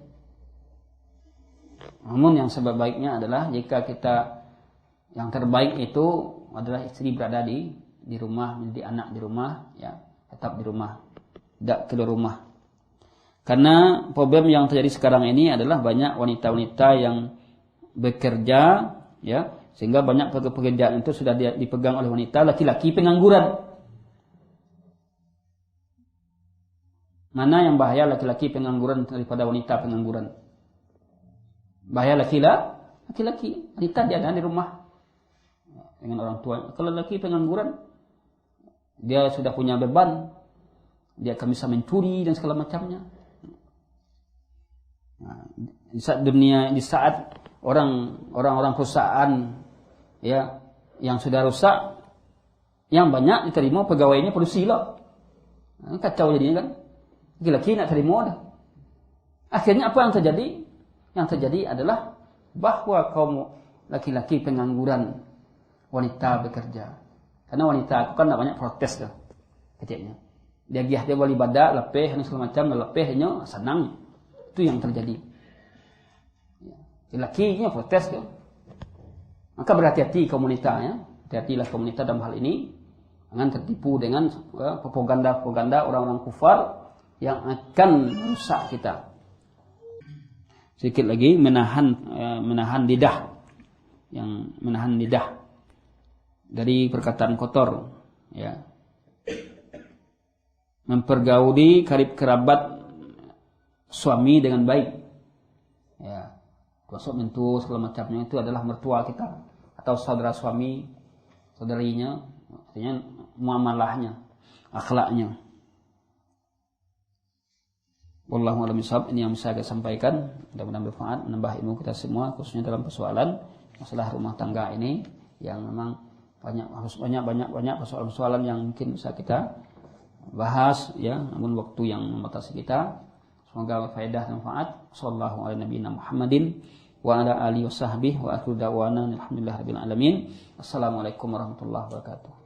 Namun yang sebaiknya adalah jika kita, yang terbaik itu adalah istri berada di rumah, menjadi anak di rumah, ya, tetap di rumah, tidak keluar rumah. Karena problem yang terjadi sekarang ini adalah banyak wanita-wanita yang bekerja, ya, sehingga banyak pekerjaan itu sudah dipegang oleh wanita, laki-laki pengangguran. Mana yang bahaya laki-laki pengangguran daripada wanita pengangguran? Bahaya laki-laki. Wanita dia ada di rumah dengan orang tua. Kalau laki pengangguran, dia sudah punya beban, dia akan bisa mencuri dan segala macamnya. Nah, di saat orang-orang perusahaan, ya, yang sudah rusak, yang banyak diterima pegawainya produksi loh. Nah, kacau jadinya kan. Laki-laki nak terima dah. Akhirnya apa yang terjadi? Yang terjadi adalah bahwa kaum laki-laki pengangguran, wanita bekerja. Karena wanita aku kan tak banyak protes dah kecilnya. Dia boleh ibadah, lepeh, dan segala macam, lepehnya senang. Itu yang terjadi. Laki-lakinya protes dah. Maka berhati-hati kaum wanita ya. Hati-hatilah kaum wanita dalam hal ini. Jangan tertipu dengan propaganda orang-orang kufar yang akan merusak kita. Sedikit lagi menahan lidah, yang menahan lidah dari perkataan kotor, ya. Mempergauli karib kerabat suami dengan baik, ya. Termasuk mentu segala macamnya itu adalah mertua kita atau saudara suami, saudarinya, artinya muamalahnya, akhlaknya. Wallahu a'lam bishawab. Ini yang bisa saya sampaikan, mudah-mudahan bermanfaat, menambah ilmu kita semua, khususnya dalam persoalan masalah rumah tangga ini yang memang harus banyak persoalan-persoalan yang mungkin bisa kita bahas ya, namun waktu yang membatasi kita. Semoga berfaedah dan manfaat. Sallallahu ala nabiyina Muhammadin wa ala alihi wasahbihi wa akhiru da'wana alhamdulillahirabbil alamin. Assalamualaikum warahmatullahi wabarakatuh.